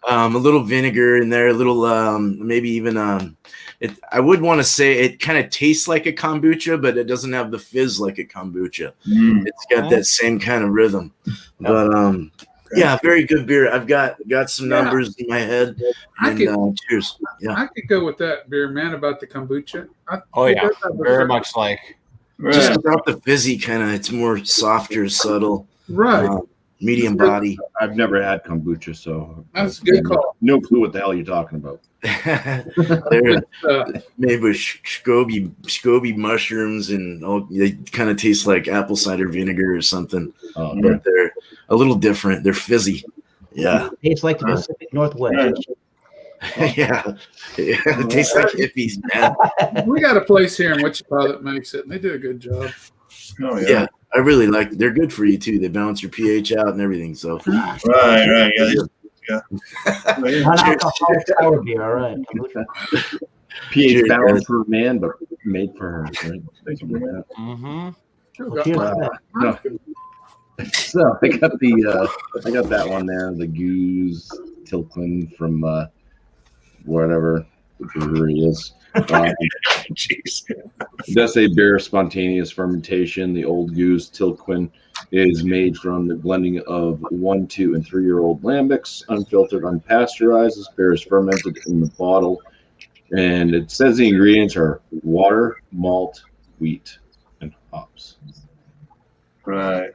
a little vinegar in there, a little maybe even I would want to say it kind of tastes like a kombucha, but it doesn't have the fizz like a kombucha. It's got that same kind of rhythm. But yeah, very good beer. I've got some numbers in my head. And, cheers. Yeah, I could go with that, beer man, about the kombucha. Very much like. just without the fizzy kind of. It's more softer, subtle. Right. medium body. I've never had kombucha, so That's a good call. no clue what the hell you're talking about. They're made with scoby mushrooms, and they kind of taste like apple cider vinegar or something. But they're a little different. They're fizzy. Yeah. Tastes like the Pacific Northwest. Yeah. It tastes like hippies, man. We got a place here in Wichita that makes it, and they do a good job. Oh Yeah, I really like. They're good for you too. They balance your pH out and everything. So Right, yeah. Non-alcoholic sour beer, all right. pH Cheers, balance guys. for man, but made for her. Right? Mm-hmm. Well, cheers to that. No. So I got that one there, the Goose Tilquin from whatever the brewery is. Jeez. It does say beer spontaneous fermentation. The Old Goose Tilquin is made from the blending of 1, 2, and 3-year-old lambics, unfiltered, unpasteurized. This beer is fermented in the bottle, and it says the ingredients are water, malt, wheat, and hops. Right.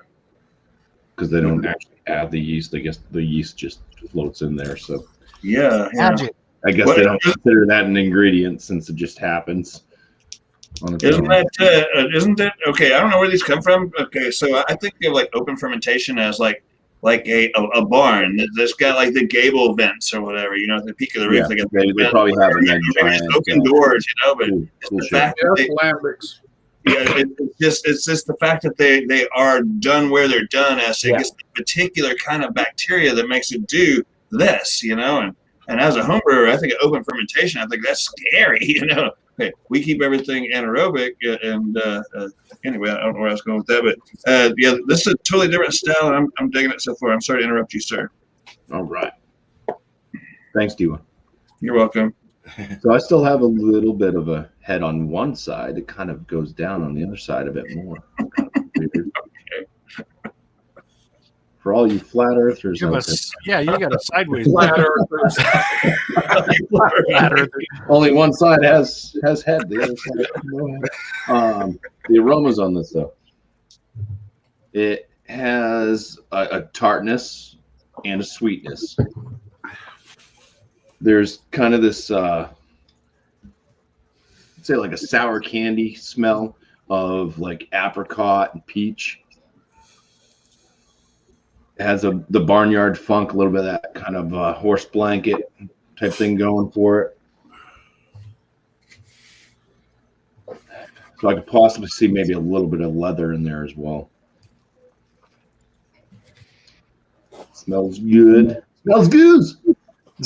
Because they don't actually add the yeast. I guess the yeast just floats in there. So Yeah. Magic. I guess they don't consider that an ingredient since it just happens. On its Isn't own. that okay? I don't know where these come from. Okay, so I think of like open fermentation as like a barn that's got like the gable vents or whatever, you know, at the peak of the roof. Yeah, they they probably have a maybe just open doors, you know. But cool the shit. fact Yeah, that that's lambics. it's just the fact that they are done where they're done as to Yeah. this particular kind of bacteria that makes it do this, you know. And as a home brewer, I think of open fermentation, I think that's scary, you know. Okay, we keep everything anaerobic, and anyway, I don't know where I was going with that, but yeah, this is a totally different style, and I'm digging it so far. I'm sorry to interrupt you, sir. All right. Thanks, Diwa. You're welcome. So I still have a little bit of a head on one side. It kind of goes down on the other side a bit more. For all you flat earthers, You out got a sideways. Flat earthers. Flat earth. only one side has head. The other side has no head. The aromas on this though, it has a tartness and a sweetness. There's kind of this say like a sour candy smell of like apricot and peach. It has the barnyard funk, a little bit of that kind of horse blanket type thing going for it. So I could possibly see maybe a little bit of leather in there as well. Smells good. Smells goose.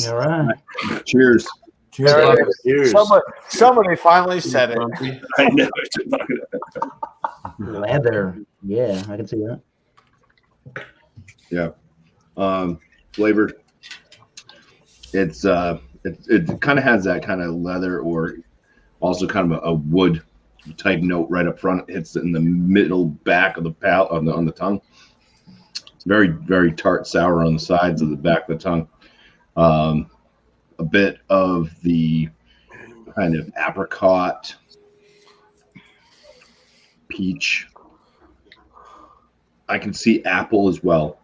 All right. Cheers. Cheers. Somebody finally said it. I know. Leather. Yeah, I can see that. Yeah. Flavor. It's it kind of has that kind of leather or also kind of a wood type note right up front. It hits in the middle back of the palate on the tongue. Very, very tart sour on the sides of the back of the tongue. A bit of the kind of apricot, peach. I can see apple as well.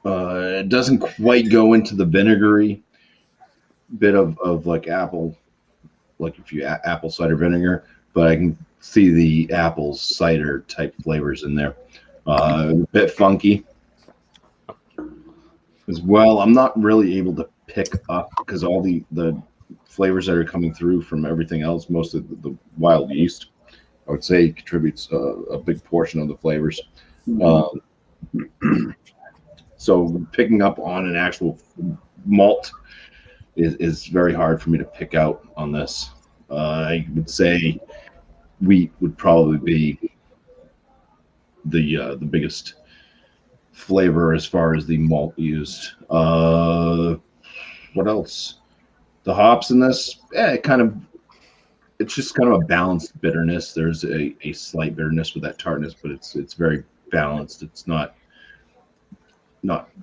It doesn't quite go into the vinegary bit of like apple, like if you apple cider vinegar, but I can see the apple cider type flavors in there. A bit funky as well. I'm not really able to pick up because all the flavors that are coming through from everything else, most of the wild yeast, I would say contributes a big portion of the flavors. So picking up on an actual malt is very hard for me to pick out on this. I would say wheat would probably be the biggest flavor as far as the malt used. What else? The hops in this, it's just kind of a balanced bitterness. There's a slight bitterness with that tartness, but it's very balanced. It's not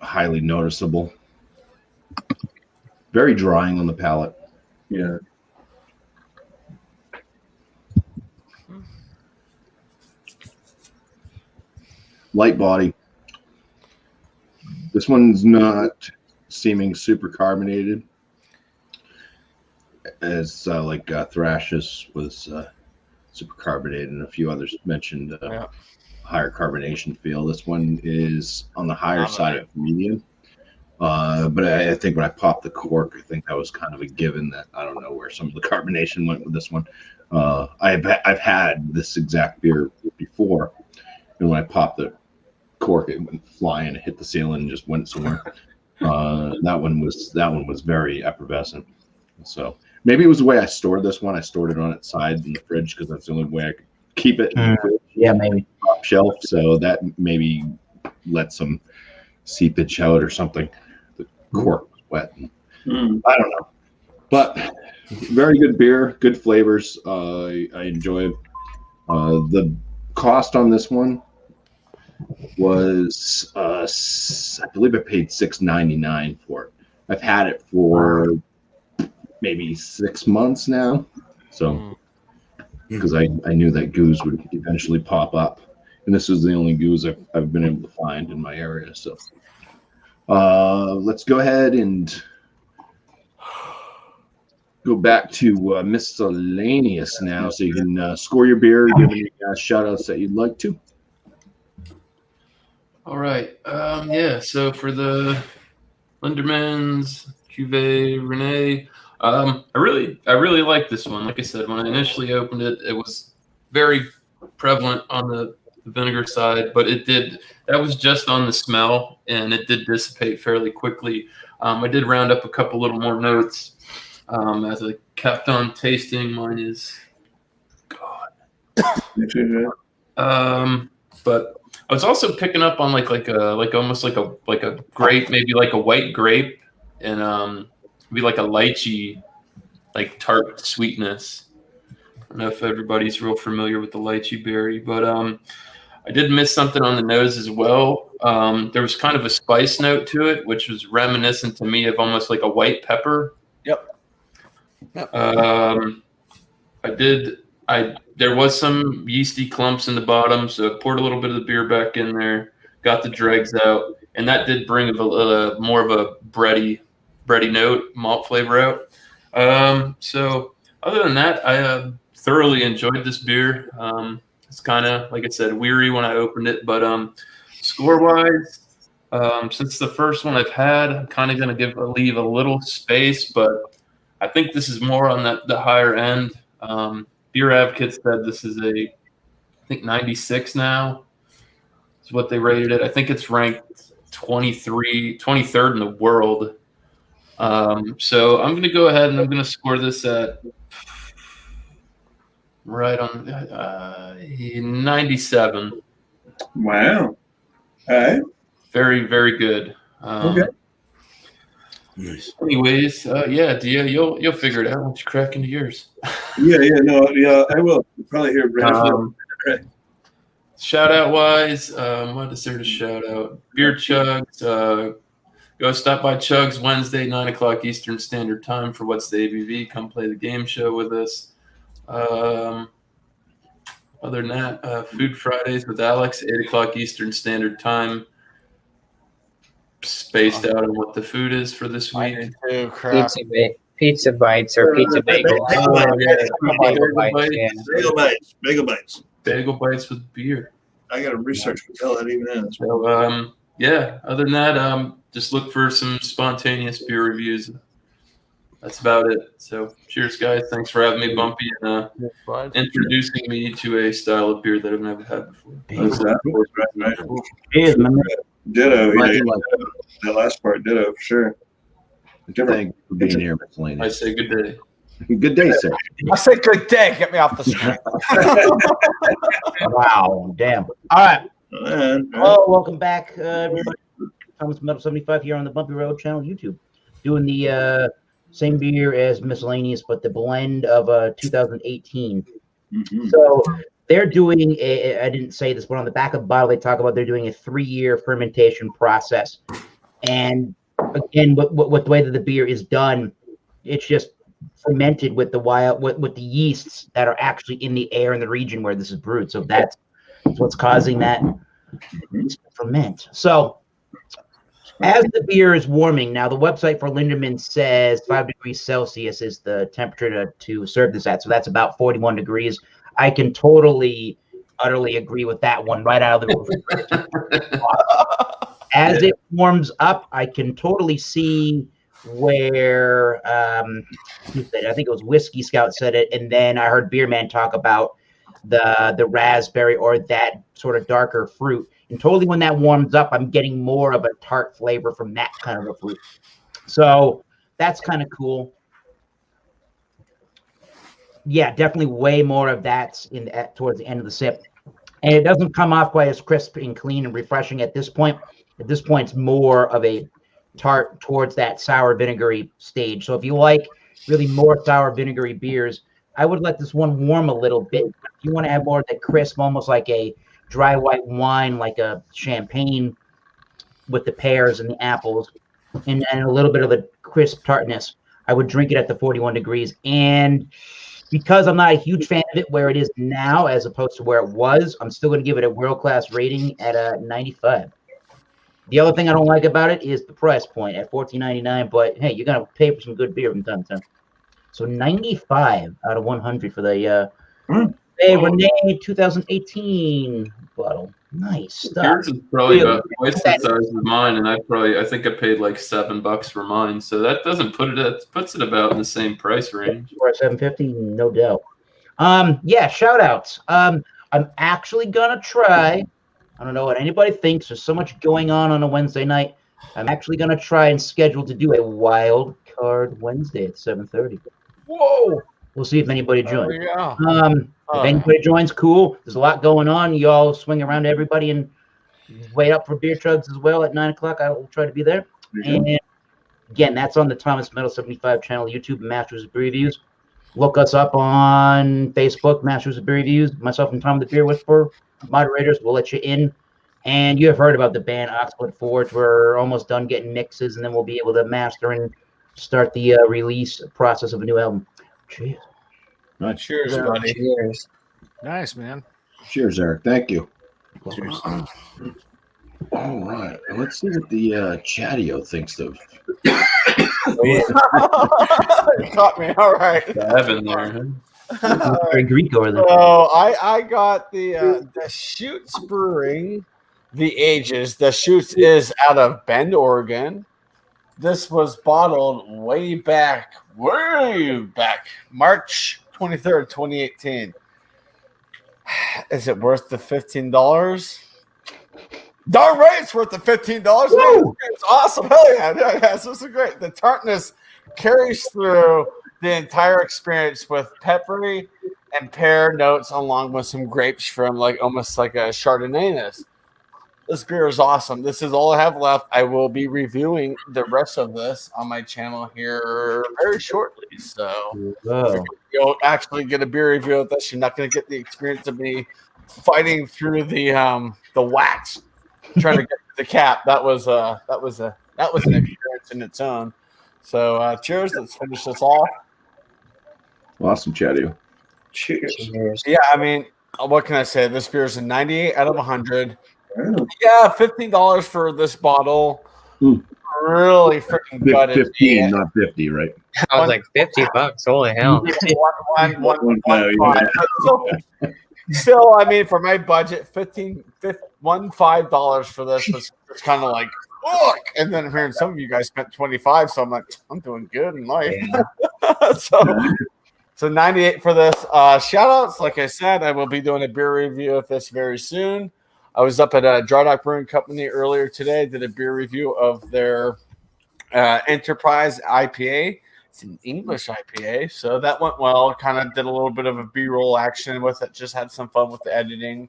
highly noticeable. Very drying on the palate. Yeah. Light body. This one's not seeming super carbonated, as like Thrash's was super carbonated, and a few others mentioned higher carbonation feel. This one is on the higher side of medium. But I think when I popped the cork, I think that was kind of a given that I don't know where some of the carbonation went with this one. I've had this exact beer before, and when I popped the cork, it went flying, it hit the ceiling, and just went somewhere. That one was very effervescent. So maybe it was the way I stored this one. I stored it on its side in the fridge because that's the only way I could keep it. Yeah, maybe top shelf. So that maybe let some seepage out or something. The cork was wet. I don't know, but very good beer, good flavors. I enjoy it. The cost on this one was I believe I paid $6.99 for it. I've had it for maybe 6 months now, so because I knew that Gueuze would eventually pop up, and this is the only Gueuze I've been able to find in my area. So let's go ahead and go back to miscellaneous now, so you can score your beer, give any shout outs that you'd like to. All right. Yeah. So for the Lindermans, Cuvée, Renee, I really like this one. Like I said, when I initially opened it, it was very prevalent on the vinegar side, but that was just on the smell, and it did dissipate fairly quickly. I did round up a couple little more notes as I kept on tasting. Mine is God. But I was also picking up on almost like a grape, maybe like a white grape, and maybe like a lychee, like tart sweetness. I don't know if everybody's real familiar with the lychee berry, but I did miss something on the nose as well. There was kind of a spice note to it, which was reminiscent to me of almost like a white pepper. Yep. There was some yeasty clumps in the bottom, so I poured a little bit of the beer back in there, got the dregs out, and that did bring more of a bready note, malt flavor out. So other than that, I thoroughly enjoyed this beer. It's kind of, like I said, weary when I opened it, but score-wise, since the first one I've had, I'm kind of going to leave a little space, but I think this is more on the higher end. Beer Advocate said this is I think 96 now is what they rated it. I think it's ranked 23rd in the world. So I'm going to go ahead and I'm going to score this at right on 97. Wow. All right. Very, very good. Okay. Nice. Anyways, yeah, Dia, you'll figure it out once you crack into yours. Yeah, I will. You'll probably hear Shout out wise, what is there to shout out? Beer Chugs. Go stop by Chugs Wednesday, 9 o'clock Eastern Standard Time for What's the ABV. Come play the game show with us. Other than that, Food Fridays with Alex, 8 o'clock Eastern Standard Time. Spaced out on what the food is for this week. Pizza bites or pizza bagels. Bagel bites. Bagel bites with beer. I got to research what the hell that even is. So, yeah, other than that, just look for some spontaneous beer reviews. That's about it. So, cheers, guys. Thanks for having me, Bumpy, and introducing me to a style of beer that I've never had before. Cheers, man. Ditto. That last part, ditto, for sure. Thank you for being here, miscellaneous. I say good day. Good day, sir. I say good day. Get me off the screen. Wow, damn. All right. Well, welcome back, everybody. Thomas Metal 75 here on the Bumpy Road channel, YouTube. Doing the same beer as miscellaneous, but the blend of 2018. Mm-hmm. So they're doing I didn't say this, but on the back of the bottle, they talk about they're doing a 3-year fermentation process. And again, what the way that the beer is done, it's just fermented with the yeasts that are actually in the air in the region where this is brewed. So that's what's causing that to ferment. So As the beer is warming, now the website for Linderman says 5 degrees Celsius is the temperature to serve this at. So that's about 41 degrees. I can totally, utterly agree with that one right out of the refrigerator. As it warms up, I can totally see where who said it? I think it was Whiskey Scout said it, and then I heard Beer Man talk about the raspberry or that sort of darker fruit. And totally when that warms up, I'm getting more of a tart flavor from that kind of a fruit. So that's kind of cool. Yeah, definitely way more of that towards the end of the sip. And it doesn't come off quite as crisp and clean and refreshing at this point. At this point, it's more of a tart towards that sour vinegary stage. So if you like really more sour vinegary beers, I would let this one warm a little bit. If you want to have more of that crisp, almost like a dry white wine, like a champagne with the pears and the apples, and then a little bit of the crisp tartness, I would drink it at the 41 degrees. And because I'm not a huge fan of it where it is now as opposed to where it was, I'm still going to give it a world-class rating at a 95. The other thing I don't like about it is the price point at $14.99, but hey, you're going to pay for some good beer from time to time. So 95 out of 100 for the Renee 2018 bottle. Nice stuff. Yours is probably about twice the size of mine, and I think I paid like $7 for mine. So that doesn't puts it about in the same price range. For $7.50, no doubt. Yeah, shout outs. I'm actually gonna try. I don't know what anybody thinks. There's so much going on a Wednesday night. I'm actually gonna try and schedule to do a wild card Wednesday at 7:30. Whoa! We'll see if anybody joins. Yeah. If anybody joins, cool. There's a lot going on. You all swing around to everybody and wait up for beer trucks as well at 9 o'clock. I will try to be there. And again, that's on the Thomas Metal 75 channel, YouTube, Masters of Beer Reviews. Look us up on Facebook, Masters of Beer Reviews. Myself and Tom the Beer Whisperer, moderators, will let you in. And you have heard about the band Oxford Forge. We're almost done getting mixes, and then we'll be able to master and start the release process of a new album. Cheers. Cheers, buddy. Cheers. Nice, man. Cheers, Eric. Thank you. Cheers. All right. Let's see what the Chatio thinks of. You caught me. All right. Evan there. Very Greek over there. So I got the Shoots Brewing, the Ages. The Shoots is out of Bend, Oregon. This was bottled way back, March 23rd, 2018. Is it worth the $15? Darn right, it's worth the $15. It's awesome. Hell yeah. This is great. The tartness carries through the entire experience with peppery and pear notes along with some grapes from almost like a Chardonnay-ness. This beer is awesome. This is all I have left. I will be reviewing the rest of this on my channel here very shortly. So you'll actually get a beer review of this. You're not going to get the experience of me fighting through the wax, trying to get to the cap. That was an experience in its own. So cheers. Let's finish this off. Awesome, Chatio. Cheers. Yeah, I mean, what can I say? This beer is a 98 out of 100. Yeah, $15 for this bottle. Really freaking gutted. 15, not 50, right? I was like $50. Holy hell! Still, I mean, for my budget, $5 for this was kind of like, look. And then I'm hearing some of you guys spent $25, so I'm like, I'm doing good in life. Yeah. So 98 for this. Shout outs, like I said, I will be doing a beer review of this very soon. I was up at a Dry Dock Brewing Company earlier today, did a beer review of their Enterprise IPA. It's an English IPA, so that went well. Kind of did a little bit of a B-roll action with it, just had some fun with the editing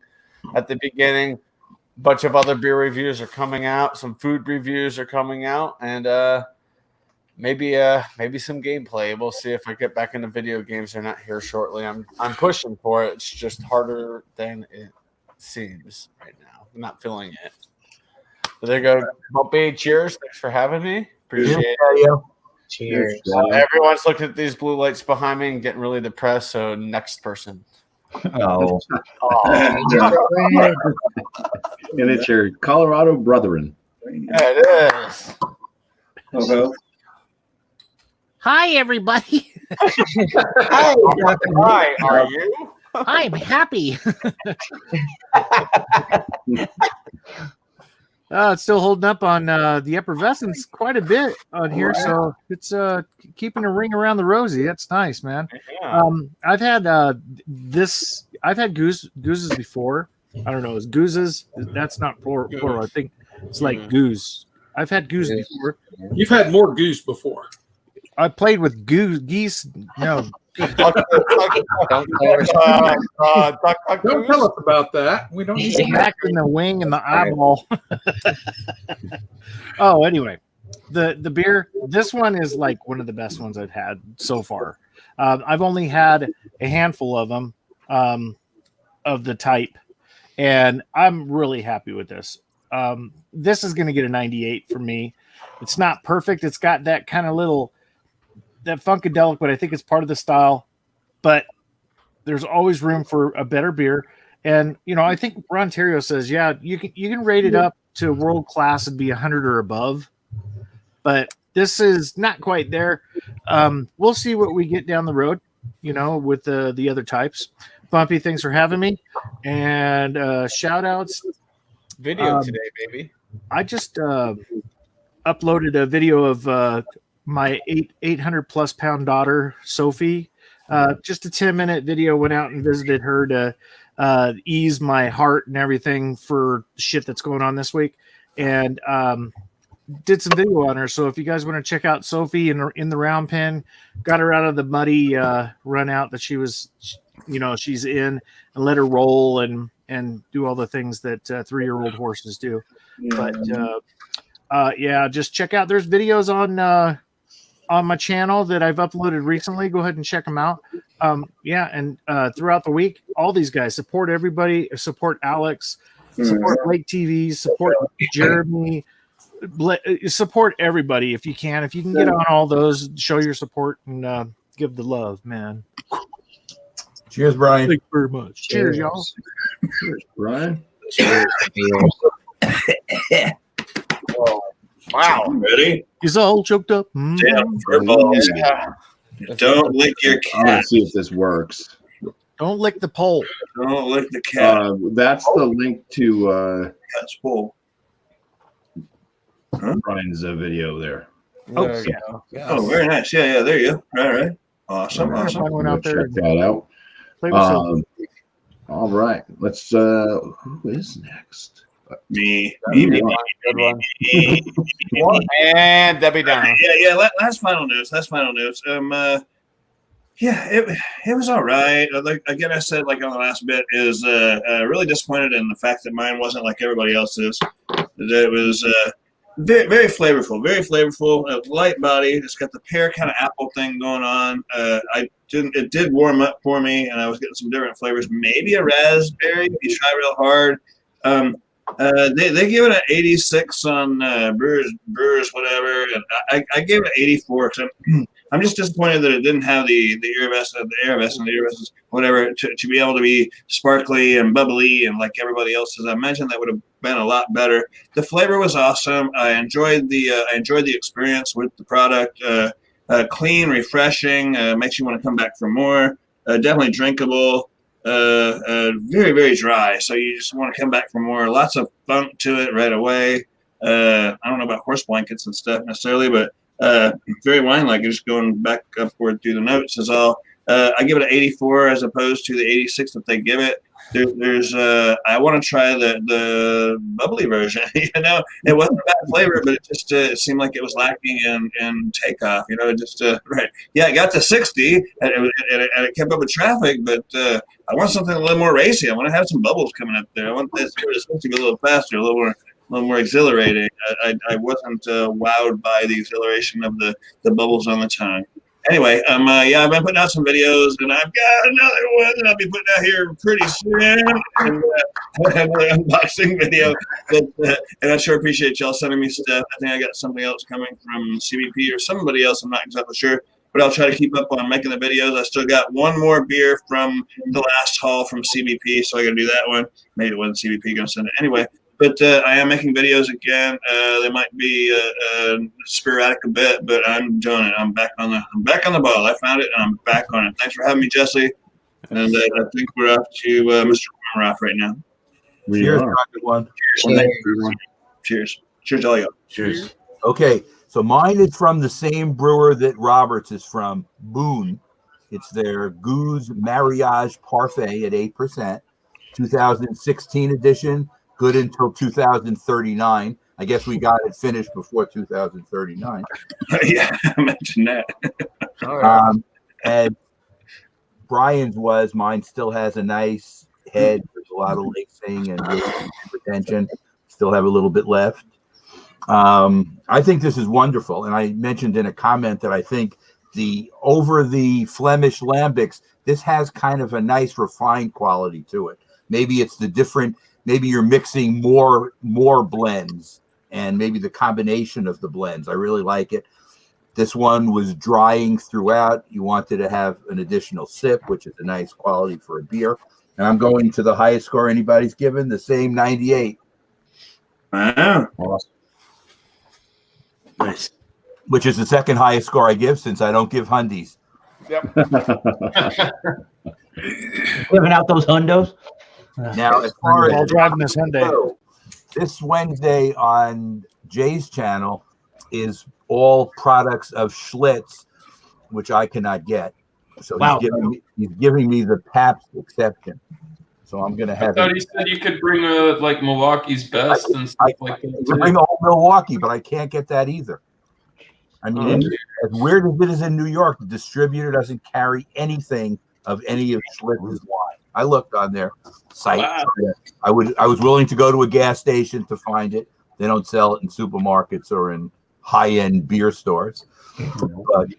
at the beginning. A bunch of other beer reviews are coming out. Some food reviews are coming out, and maybe some gameplay. We'll see if I get back into video games or not here shortly. I'm pushing for it. It's just harder than it seems right now. I'm not feeling it. So there you go. BuMpY, cheers. Thanks for having me. Appreciate it. Cheers. Everyone's looking at these blue lights behind me and getting really depressed. So next person. Oh. And it's your Colorado brethren. it is. Oh, Hi, everybody. Hi, Dr. Hi, are you? I'm happy. It's still holding up on the effervescence quite a bit on here, so it's keeping a ring around the rosy. That's nice, man. Yeah. I've had goozes before. I don't know, is goozes? That's not plural. I think it's like goose. I've had goose before. You've had more goose before. I played with geese. No, Don't tell her. Don't tell us about that. We don't need to back in the wing and the eyeball. Oh, anyway, the beer. This one is like one of the best ones I've had so far. I've only had a handful of them of the type, and I'm really happy with this. This is going to get a 98 for me. It's not perfect. It's got that kind of little that funkadelic, but I think it's part of the style. But there's always room for a better beer. And I think Rontario says, yeah, you can rate it up to world class and be 100 or above. But this is not quite there. We'll see what we get down the road, with the other types. BuMpy, thanks for having me. And shout outs. Video today, baby. I just uploaded a video of my 800 plus pound daughter, Sophie. Just a 10-minute video. Went out and visited her to ease my heart and everything for shit that's going on this week. And did some video on her. So if you guys want to check out Sophie in the round pen, got her out of the muddy run out that she was, she's in, and let her roll and do all the things that 3-year-old horses do. yeah. But just check out. There's videos on my channel that I've uploaded recently. Go ahead and check them out. And throughout the week, all these guys, support everybody, support Alex, support Blake TV, support Jeremy, support everybody if you can. If you can get on all those, show your support and give the love, man. Cheers, Brian. Thank you very much. Cheers, y'all. Cheers, Brian. Wow. Ready? He's all choked up. Damn, furballs. Yeah. Don't lick your I'm gonna cat. see if this works. Don't lick the pole. Don't lick the cat. That's the link to Cat's pole. Brian's video there. There you go. Oh, very nice. Yeah, there you go. Right. Awesome. I went out there Check and that out. played with Sophie. All right. Let's who is next? Me. Good one. And Debbie Downer. Yeah. Last final news. It was all right. Like again, I said like on the last bit is really disappointed in the fact that mine wasn't like everybody else's. That it was very, very flavorful, light body. It's got the pear kind of apple thing going on. It did warm up for me, and I was getting some different flavors. Maybe a raspberry if you try real hard. They give it an 86 on Brewers whatever, and I gave it an 84 because I'm just disappointed that it didn't have the iridescent, whatever, to be able to be sparkly and bubbly and like everybody else. As I mentioned, that would have been a lot better. The flavor was awesome. I enjoyed the experience with the product. Clean, refreshing, makes you want to come back for more. Definitely drinkable. Very, very dry. So you just want to come back for more. Lots of funk to it right away. I don't know about horse blankets and stuff necessarily, but very wine-like. Just going back upward through the notes is all. I give it an 84 as opposed to the 86 that they give it. There's I want to try the bubbly version. It wasn't a bad flavor, but it just it seemed like it was lacking in takeoff. Right. Yeah, it got to 60 and it kept up with traffic, but I want something a little more racy. I want to have some bubbles coming up there. I want this to be a little faster, a little more exhilarating. I wasn't wowed by the exhilaration of the bubbles on the tongue. Anyway, I've been putting out some videos, and I've got another one that I'll be putting out here pretty soon. And another unboxing video. And I sure appreciate y'all sending me stuff. I think I got something else coming from CBP or somebody else. I'm not exactly sure, but I'll try to keep up on making the videos. I still got one more beer from the last haul from CBP, so I got to do that one. Maybe it wasn't CBP going to send it anyway. but I am making videos again. They might be sporadic a bit, but I'm doing it. I'm back on the ball. I found it, and I'm back on it. Thanks for having me, Jesse. And I think we're off to Mr. Roth right now. Cheers, everyone. Cheers. Cheers, all y'all. Cheers. Okay, so mine is from the same brewer that Roberts is from, Boone. It's their Gueuze Mariage Parfait at 8%, 2016 edition, good until 2039. I guess we got it finished before 2039. Yeah, I mentioned that. All right. And Brian's was, mine still has a nice head. There's a lot of lacing and retention. Still have a little bit left. I think this is wonderful. And I mentioned in a comment that I think over the Flemish lambics, this has kind of a nice refined quality to it. Maybe it's the different, maybe you're mixing more blends and maybe the combination of the blends. I really like it. This one was drying throughout. You wanted to have an additional sip, which is a nice quality for a beer. And I'm going to the highest score anybody's given, the same 98. Wow. Awesome. Nice. Which is the second highest score I give since I don't give hundies. Yep. Giving out those hundos. Now, as far While as driving this Hyundai. this Wednesday on Jay's channel is all products of Schlitz, which I cannot get. So Wow. he's giving me the Pabst exception. So I'm gonna I have thought he said you could bring like Milwaukee's best and stuff like that. bring Too. a whole Milwaukee, but I can't get that either. I mean, as weird as it is in New York, the distributor doesn't carry anything of any of Schlitz's wine. I looked on their site. Wow. I was willing to go to a gas station to find it. They don't sell it in supermarkets or in high-end beer stores. But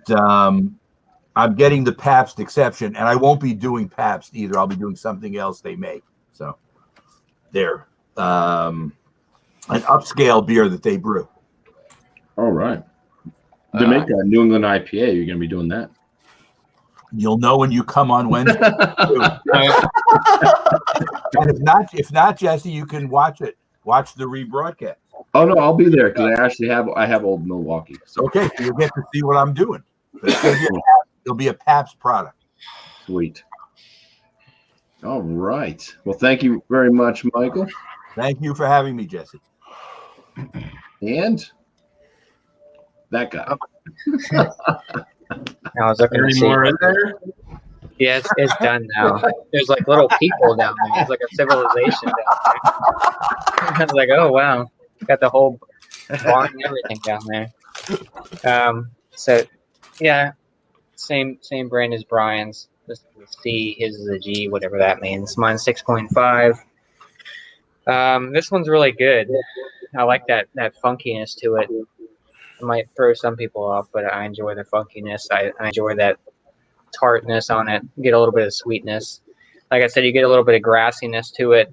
I'm getting the Pabst exception, and I won't be doing Pabst either. I'll be doing something else they make. So they're an upscale beer that they brew. All right. They make a New England IPA. You're going to be doing that. You'll know when you come on Wednesday. And if not, Jesse, you can watch it. Watch the rebroadcast. Oh no, I'll be there because I actually have old Milwaukee. So Okay, so you'll get to see what I'm doing. It'll be a Pabst product. sweet. All right. Well, thank you very much, Michael. Thank you for having me, Jesse. And that guy. I was looking to Any see. more in there? Yeah, it's done now. There's like little people down there. There's like a civilization down there. I was like, oh wow, got the whole barn and everything down there. So yeah, same brand as Brian's. This is a C, his is a G, whatever that means. Mine's 6.5. This one's really good. I like that funkiness to it. It might throw some people off, but I enjoy the funkiness. I enjoy that tartness on it. You get a little bit of sweetness. Like I said, you get a little bit of grassiness to it.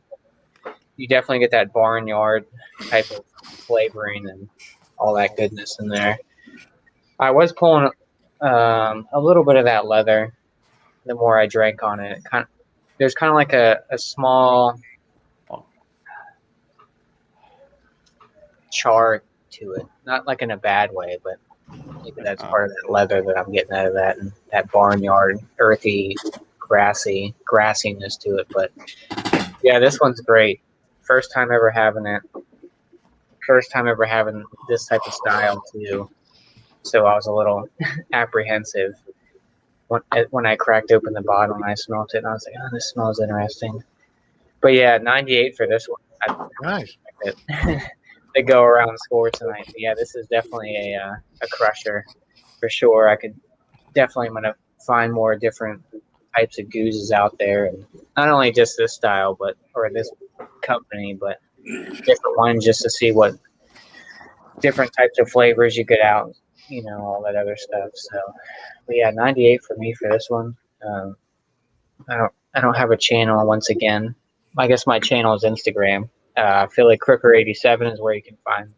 You definitely get that barnyard type of flavoring and all that goodness in there. I was pulling a little bit of that leather the more I drank on it. There's kind of like a small char to it. Not like in a bad way, but maybe that's part of that leather that I'm getting out of that, and that barnyard, earthy, grassiness to it. But yeah, this one's great. First time ever having it. First time ever having this type of style too. So I was a little apprehensive when I cracked open the bottle and I smelled it, and I was like, "Oh, this smells interesting." But yeah, 98 for this one. Nice. To go around the score tonight. But yeah, this is definitely a crusher for sure. I'm gonna find more different types of gueuzes out there, and not only just this style, or this company, but different ones just to see what different types of flavors you get out. All that other stuff. So, but yeah, 98 for me for this one. I don't have a channel once again. I guess my channel is Instagram. Philly Crooker 87 is where you can find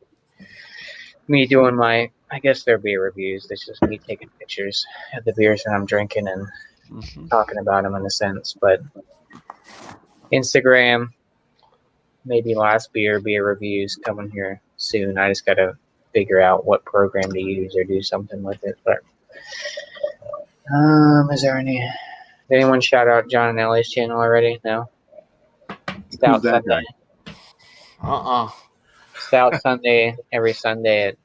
me doing I guess they're beer reviews. It's just me taking pictures of the beers that I'm drinking and talking about them in a sense. But Instagram, maybe last beer reviews coming here soon. I just got to figure out what program to use or do something with it. But is there any? Did anyone shout out John and Ellie's channel already? No. Stout that Sunday. Stout Sunday every Sunday at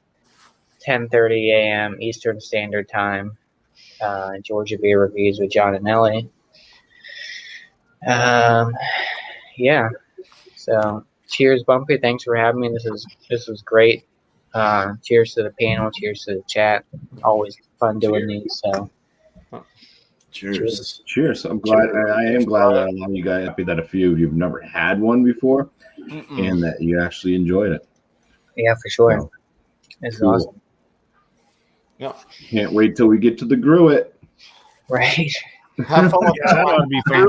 10:30 a.m. Eastern Standard Time. Georgia beer reviews with John and Ellie. Yeah. So cheers, BuMpY. Thanks for having me. This was great. Cheers to the panel. Cheers to the chat. Always fun doing these. So Cheers. I'm glad. I am glad that a lot of you guys happy that a few of you've never had one before, and that you actually enjoyed it. Yeah, for sure. So, This is cool. awesome. Yep. Can't wait till we get to the Grew It. Right. Have fun with Yeah, that would be fun.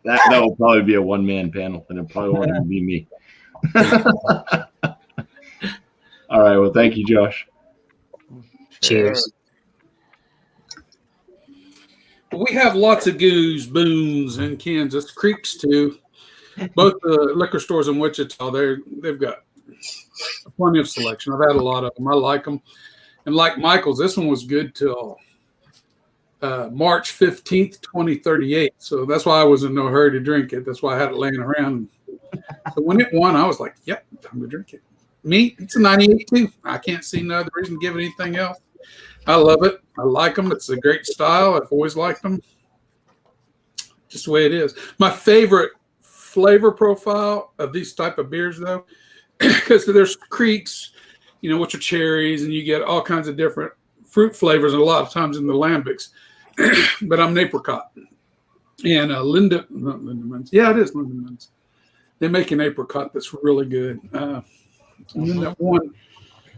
That will probably be a one-man panel, and it probably won't even be me. All right. Well, thank you, Josh. Cheers. We have lots of goose booms in Kansas, Creeks too. Both the liquor stores in Wichita, they've got plenty of selection. I've had a lot of them. I like them. And like Michael's, this one was good till March 15th, 2038. So that's why I was in no hurry to drink it. That's why I had it laying around. So when it won, I was like, yep, time to drink it. Me, it's a 98 too. I can't see no other reason to give it anything else. I love it. I like them. It's a great style. I've always liked them. Just the way it is. My favorite flavor profile of these type of beers, though, because there's Creeks, which are cherries, and you get all kinds of different fruit flavors, and a lot of times in the lambics. But I'm an apricot. And Lindemans. Yeah, it is Lindemans. They make an apricot that's really good. And then that one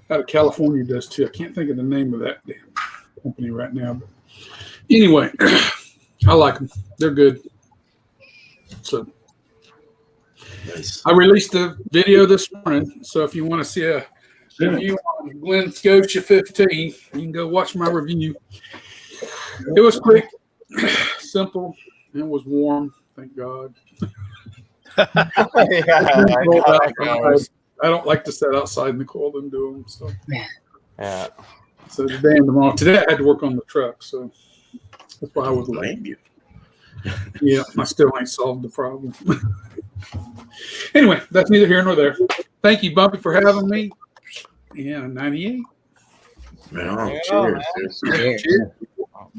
out of California does too. I can't think of the name of that damn company right now. But anyway, I like them. They're good. So Nice. I released a video this morning. So if you want to see a review on Glen Scotia 15, you can go watch my review. It was quick, simple, and it was warm. Thank God. I don't like to sit outside in the cold and do them. So, Yeah. So today and tomorrow. Today I had to work on the truck, so that's why I was late. Yeah, I still ain't solved the problem. Anyway, that's neither here nor there. Thank you, BuMpY, for having me. Yeah, 98. Well, Yeah, cheers.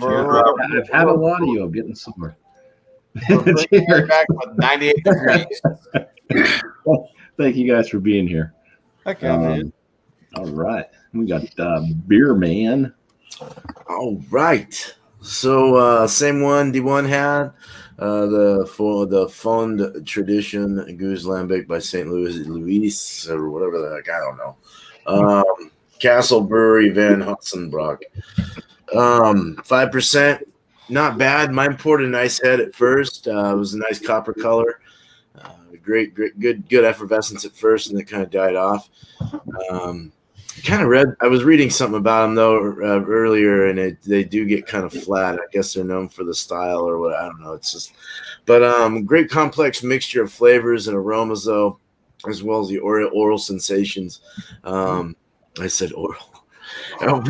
I've had a lot of you. I'm getting somewhere. We're bringing it back with 98 degrees. Well, thank you guys for being here. Okay, man. All right. We got Beer Man. All right. So same one D1 had the Fond Tradition Goose Lambic by St. Louis or whatever the heck, I don't know. Castle Brewery Van Hutzenbrock. 5%, not bad. Mine poured a nice head at first. It was a nice copper color. Great, good effervescence at first, and it kind of died off. I was reading something about them though earlier, and they do get kind of flat. I guess they're known for the style or what, I don't know. It's just, but great complex mixture of flavors and aromas though, as well as the oral sensations. I said oral. With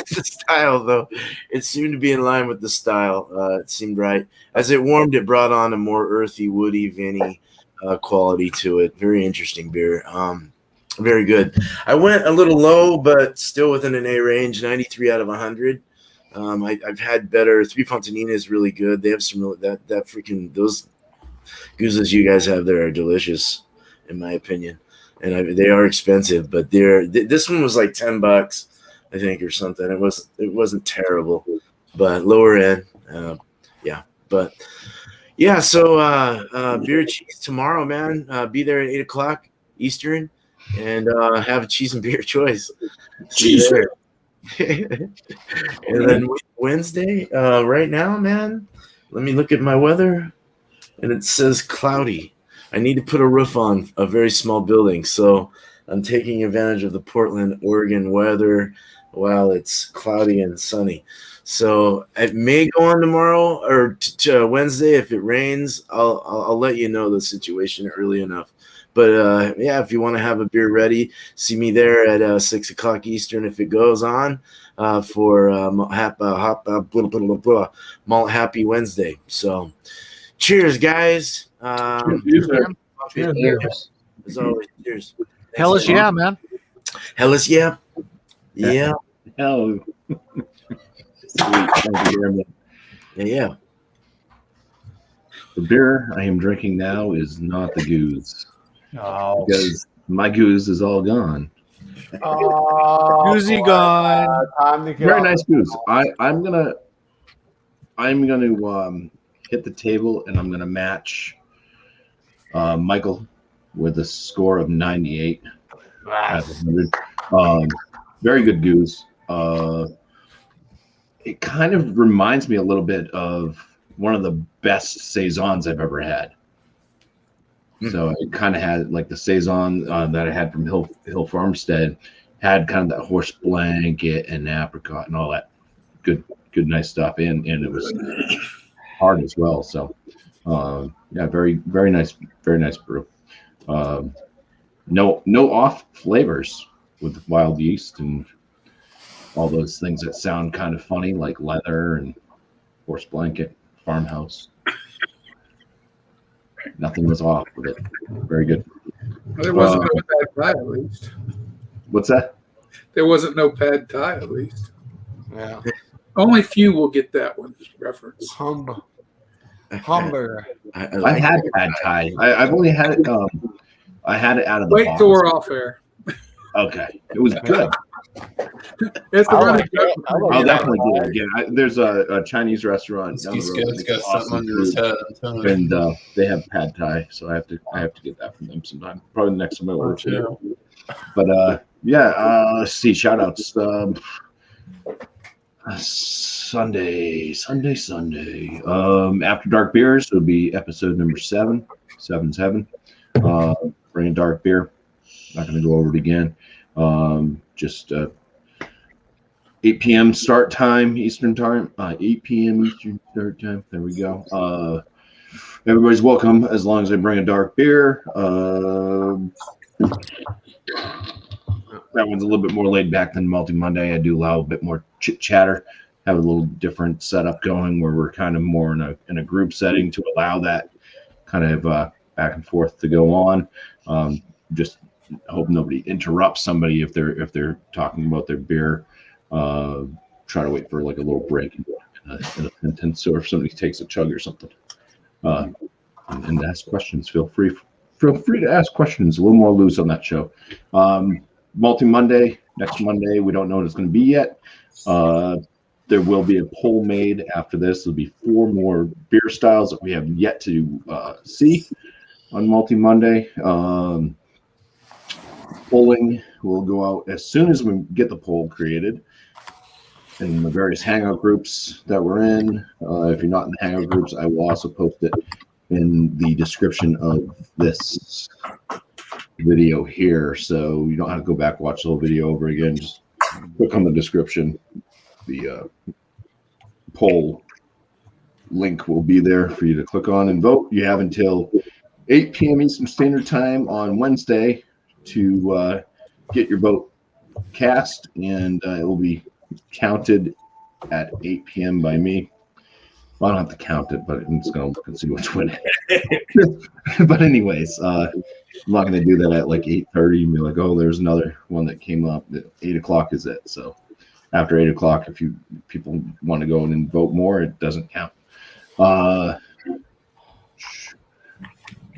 the style though, it seemed to be in line with the style. It seemed right. As it warmed, it brought on a more earthy, woody, vinny quality to it. Very interesting beer. Very good. I went a little low, but still within an A range. 93 out of 100. I've had better. Three Fontanina is really good. They have some that freaking those gooses you guys have there are delicious, in my opinion. And they are expensive, but this one was like $10, I think, or something. It wasn't terrible, but lower end. So beer cheese tomorrow, man. Be there at 8:00 Eastern, and have a cheese and beer choice. Cheese. And then Wednesday, right now, man. Let me look at my weather, and it says cloudy. I need to put a roof on a very small building, so I'm taking advantage of the Portland, Oregon weather while it's cloudy and sunny. So it may go on tomorrow or Wednesday. If it rains, I'll let you know the situation early enough. But yeah, if you want to have a beer ready, see me there at 6 o'clock Eastern if it goes on for Malt Happy Wednesday. So cheers, guys. Cheers. As always, cheers. Hellas, yeah, man. Hellas, yeah. Yeah. Hell. Sweet. Thank you very much. Yeah. The beer I am drinking now is not the Gueuze Oh, because my Gueuze is all gone. Goozy gone. Time to get Very off. nice Gueuze. I'm gonna hit the table and I'm gonna match Michael with a score of 98 out of 100. Very good Gueuze. It kind of reminds me a little bit of one of the best saisons I've ever had. So it kind of had like the saison that I had from Hill Farmstead had kind of that horse blanket and apricot and all that good nice stuff, and it was hard as well. So yeah, very nice brew. No off flavors with wild yeast and all those things that sound kind of funny, like leather and horse blanket, farmhouse. Nothing was off with it. Very good. Well, there wasn't no pad thai, at least. What's that? There wasn't no pad thai, at least. Yeah. Only few will get that one reference. Humber. I had pad thai. I've only had it. I had it out of the Wait box. till we're off air. Okay, it was good. It's the running joke. I'll definitely do it again. There's a Chinese restaurant down the road. He's got something under his head. And they have pad thai, so I have to get that from them sometime. Probably the next time I order. Yeah. But yeah, let's see. Shout outs. Sunday. After Dark Beers will be episode number 7. Bringing dark beer. Not going to go over it again. Just 8 p.m. start time Eastern time. 8 p.m. Eastern start time. There we go. Everybody's welcome as long as they bring a dark beer. That one's a little bit more laid back than Malty Monday. I do allow a bit more chit chatter. Have a little different setup going where we're kind of more in a group setting to allow that kind of back and forth to go on. Just hope nobody interrupts somebody if they're talking about their beer. Try to wait for like a little break in a sentence, or if somebody takes a chug or something. And ask questions. Feel free to ask questions. A little more loose on that show. Malty Monday next Monday. We don't know what it's going to be yet. There will be a poll made after this. There'll be 4 more beer styles that we have yet to see on Malty Monday. Polling will go out as soon as we get the poll created in the various hangout groups that we're in. If you're not in the hangout groups, I will also post it in the description of this video here, so you don't have to go back and watch the whole video over again. Just click on the description. The poll link will be there for you to click on and vote. You have until 8 p.m. Eastern Standard Time on Wednesday to get your vote cast, and it will be counted at 8 p.m. by me. Well, I don't have to count it, but I'm just going to look and see which one. But anyways, I'm not going to do that at like 8:30 and be like, oh, there's another one that came up. 8 o'clock is it. So after 8 o'clock, if people want to go in and vote more, it doesn't count.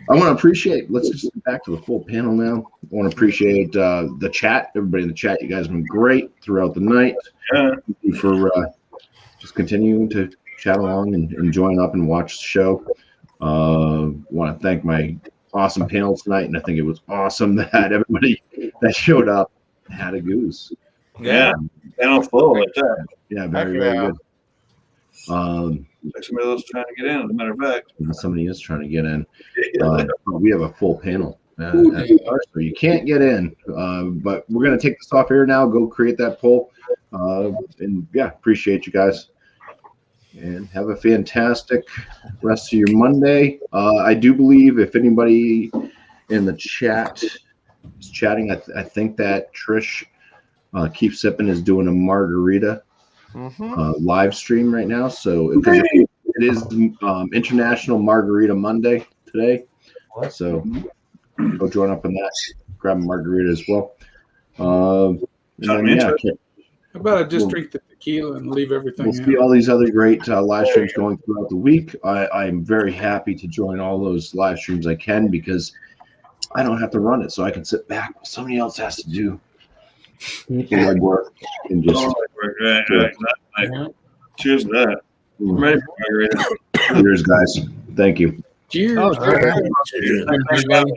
I want to appreciate, let's just get back to the full panel now. I want to appreciate the chat. Everybody in the chat, you guys have been great throughout the night. Thank you for just continuing to chat along and join up and watch the show. Want to thank my awesome panel tonight, and I think it was awesome that everybody that showed up had a goose. Yeah, panel full right there. Yeah, very good. Somebody else trying to get in, as a matter of fact. Somebody is trying to get in. We have a full panel. So you can't get in. But we're going to take this off here now. Go create that poll. And yeah, appreciate you guys. And have a fantastic rest of your Monday. I do believe if anybody in the chat is chatting, I think that Trish Keep Sipping is doing a margarita live stream right now. So it is International Margarita Monday today. So go join up on that. Grab a margarita as well. And then, yeah, how about I just drink the tequila and leave everything we'll out? see all these other great live streams going throughout the week. I'm very happy to join all those live streams I can because I don't have to run it, so I can sit back while somebody else has to do the legwork and just. Right. Cheers to that. I'm ready for margarita. Cheers, guys. Thank you. Cheers. Oh, sure. Thanks, everybody.